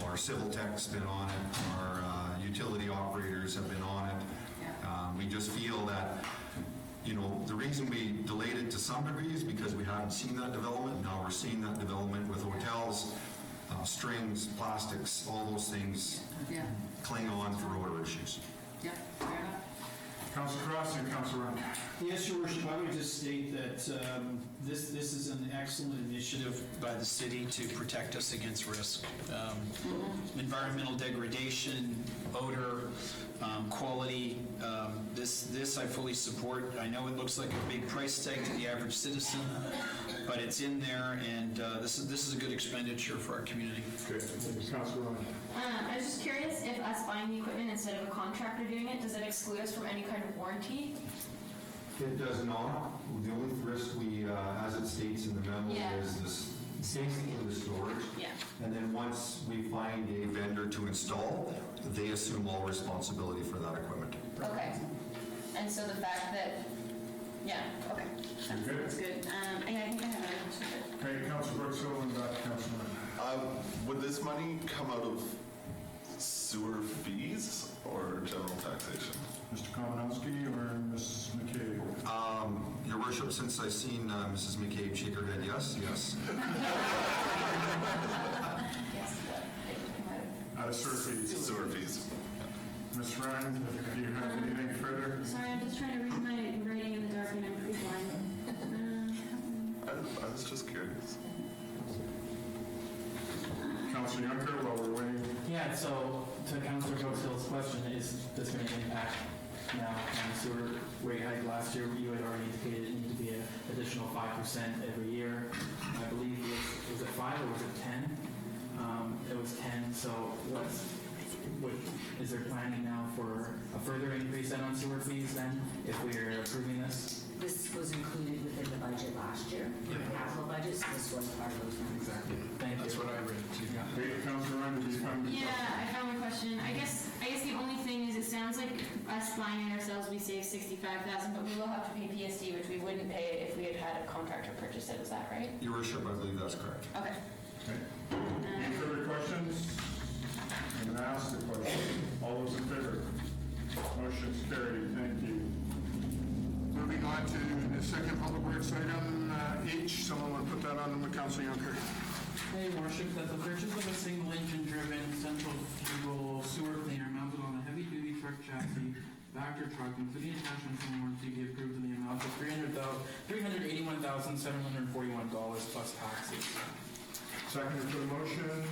our civil tech's been on it, our utility operators have been on it. We just feel that, the reason we delayed it to some degree is because we haven't seen that development. Now we're seeing that development with hotels, strings, plastics, all those things cling on for odor issues. Yeah, fair enough. Councillor Cross and Councillor Ryan. Yes, Your Worship, I would just state that this is an excellent initiative by the city to protect us against risk. Environmental degradation, odor, quality. This I fully support. I know it looks like a big price tag to the average citizen, but it's in there, and this is a good expenditure for our community. Good. Councillor Ryan. I was just curious if us buying the equipment instead of a contractor doing it, does it exclude us from any kind of warranty? It does not. The only risk we, as it states in the memo, is this basically the storage. Yeah. And then once we find a vendor to install, they assume all responsibility for that equipment. Okay. And so the fact that, okay. That's good. I think I have another question. Okay, Councillor Brooks Hill and back to Councillor Ryan. Would this money come out of sewer fees or general taxation? Mr. Komanowski or Mrs. McCabe? Your Worship, since I've seen Mrs. McCabe shake her head, yes. Out of sewer fees. Sewer fees. Ms. Ryan, do you have anything further? Sorry, I'm just trying to read my writing in the dark and I'm pretty blind. I was just curious. Councillor Juncker, while we're waiting. Yeah, so to Councillor Brooks Hill's question, is this going to impact now on the sewer rate hike last year? You had already indicated it needed to be an additional 5% every year. I believe was it 5 or was it 10? It was 10. So is there planning now for a further increase then on sewer fees then if we're approving this? This was included within the budget last year, in the capital budget, so this was part of those numbers. Exactly. Thank you. That's what I read too. Great, Councillor Ryan, did you find your question? Yeah, I found my question. I guess the only thing is it sounds like us buying it ourselves, we save $65,000, but we will have to pay PSD, which we wouldn't pay if we had had a contractor purchase it. Is that right? Your Worship, I believe that's correct. Okay. Any further questions? I'm going to ask the question. All those in favor? Motion's carried. Thank you. Moving on to the second public works item, H. Someone want to put that on with Councillor Juncker? Hey, Worship, that the purchase of a single engine-driven central fuel sewer cleaner mounted on a heavy-duty truck chassis, Vector truck, including attachments and warranty, be approved in the amount of $381,741 plus taxes. Second for the motion,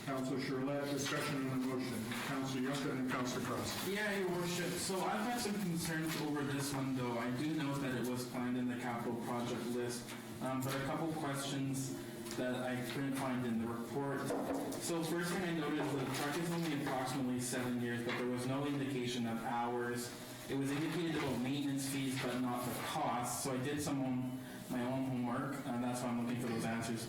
Councillor Charlotte. Discussion on the motion. Councillor Juncker and Councillor Cross. Yeah, Your Worship. So I've had some concerns over this one, though. I do note that it was planned in the capital project list, but a couple questions that I couldn't find in the report. So first thing I noted was the truck is only approximately 7 years, but there was no indication of hours. It was indicated about maintenance fees, but not the cost. So I did my own homework, and that's why I'm looking for those answers.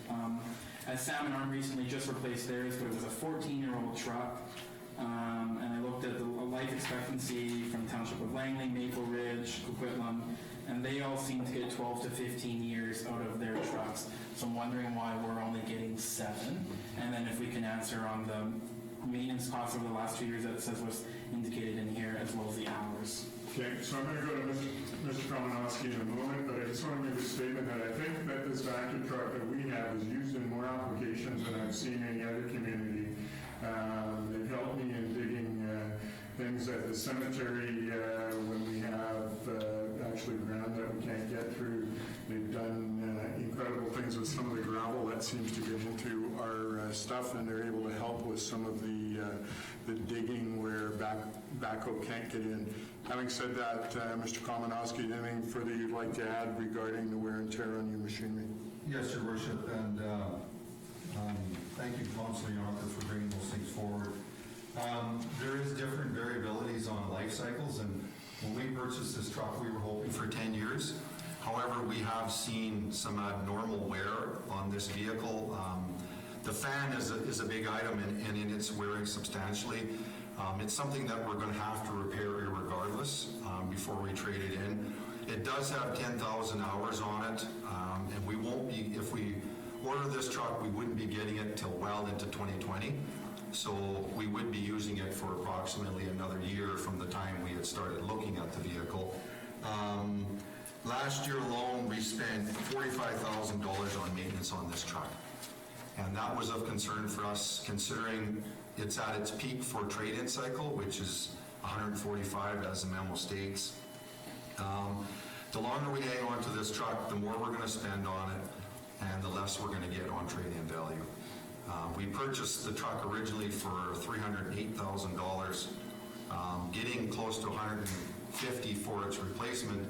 As Sam and Arm recently just replaced theirs, but it was a 14-year-old truck. And I looked at the life expectancy from Township of Langley, Maple Ridge, Coquitlam, and they all seem to get 12 to 15 years out of their trucks. So I'm wondering why we're only getting 7. And then if we can answer on maintenance costs over the last 2 years that says what's indicated in here, as well as the hours. Okay, so I'm going to go to Mr. Komanowski in a moment, but I just want to make a statement that I think that this vacuum truck that we have is used in more applications than I've seen any other community. They've helped me in digging things at the cemetery when we have actually ground that we can't get through. They've done incredible things with some of the gravel that seems to get into our stuff, and they're able to help with some of the digging where backhoe can't get in. Having said that, Mr. Komanowski, anything further you'd like to add regarding the wear and tear on your machinery? Yes, Your Worship, and thank you, Councilor Yonker, for bringing those things forward. There is different variabilities on life cycles, and when we purchased this truck, we were hoping for 10 years. However, we have seen some abnormal wear on this vehicle. The fan is a big item, and it's wearing substantially. It's something that we're going to have to repair irregardless before we trade it in. It does have 10,000 hours on it, and we won't be, if we order this truck, we wouldn't be getting it till well into 2020. So we would be using it for approximately another year from the time we had started looking at the vehicle. Last year alone, we spent $45,000 on maintenance on this truck. And that was of concern for us, considering it's at its peak for trade-in cycle, which is 145 as the memo states. The longer we hang on to this truck, the more we're going to spend on it, and the less we're going to get on trade-in value. We purchased the truck originally for $308,000. Getting close to $150,000 for its replacement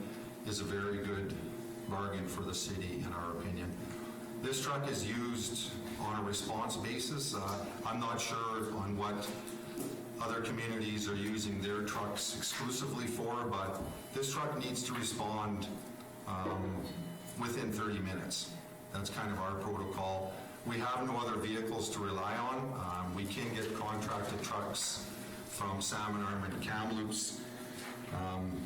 is a very good bargain for the city, in our opinion. This truck is used on a response basis. I'm not sure on what other communities are using their trucks exclusively for, but this truck needs to respond within 30 minutes. That's kind of our protocol. We have no other vehicles to rely on. We can get contracted trucks from Salmon Arm and Kamloops.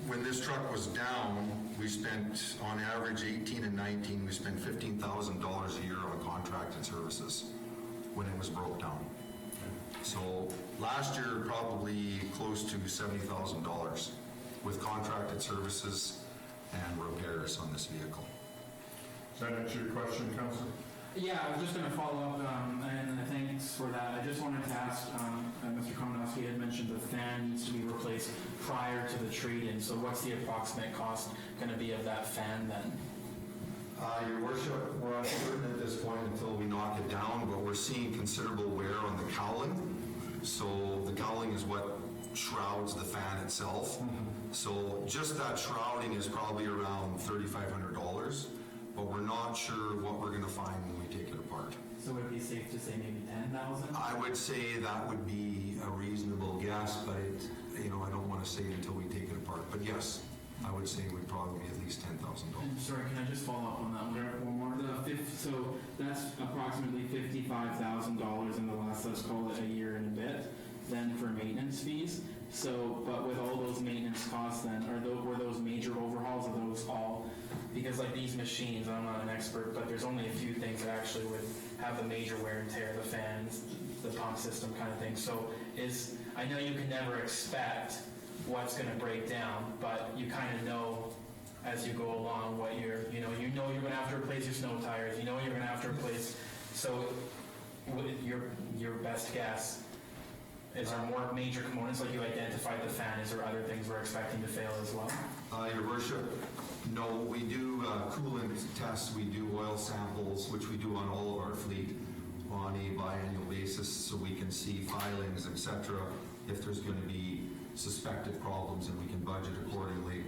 When this truck was down, we spent, on average, 18 and 19, we spent $15,000 a year on contracted services when it was broke down. So last year, probably close to $70,000 with contracted services and repairs on this vehicle. Does that answer your question, Councilor? Yeah, I was just going to follow up, and thanks for that. I just wanted to ask, Mr. Komanowski had mentioned the fan needs to be replaced prior to the trade-in, so what's the approximate cost going to be of that fan then? Your Worship, we're uncertain at this point until we knock it down, but we're seeing considerable wear on the cowling. So the cowling is what shrouds the fan itself. So just that shrouding is probably around $3,500, but we're not sure what we're going to find when we take it apart. So would it be safe to say maybe 10,000? I would say that would be a reasonable guess, but I don't want to say until we take it apart. But yes, I would say it would probably be at least $10,000. And sorry, can I just follow up on that one? Yeah, one more. So that's approximately $55,000 in the last, let's call it a year and a bit, then for maintenance fees. So, but with all those maintenance costs then, were those major overhauls, are those all, because like these machines, I'm not an expert, but there's only a few things that actually would have the major wear and tear, the fans, the pump system kind of thing. So I know you can never expect what's going to break down, but you kind of know as you go along what you're going to have to replace your snow tires, you're going to have to replace, so your best guess, is there more major components, like you identified the fan, is there other things we're expecting to fail as well? Your Worship, no, we do coolant tests, we do oil samples, which we do on all of our fleet on a biannual basis, so we can see filings, etc., if there's going to be suspected problems, and we can budget accordingly.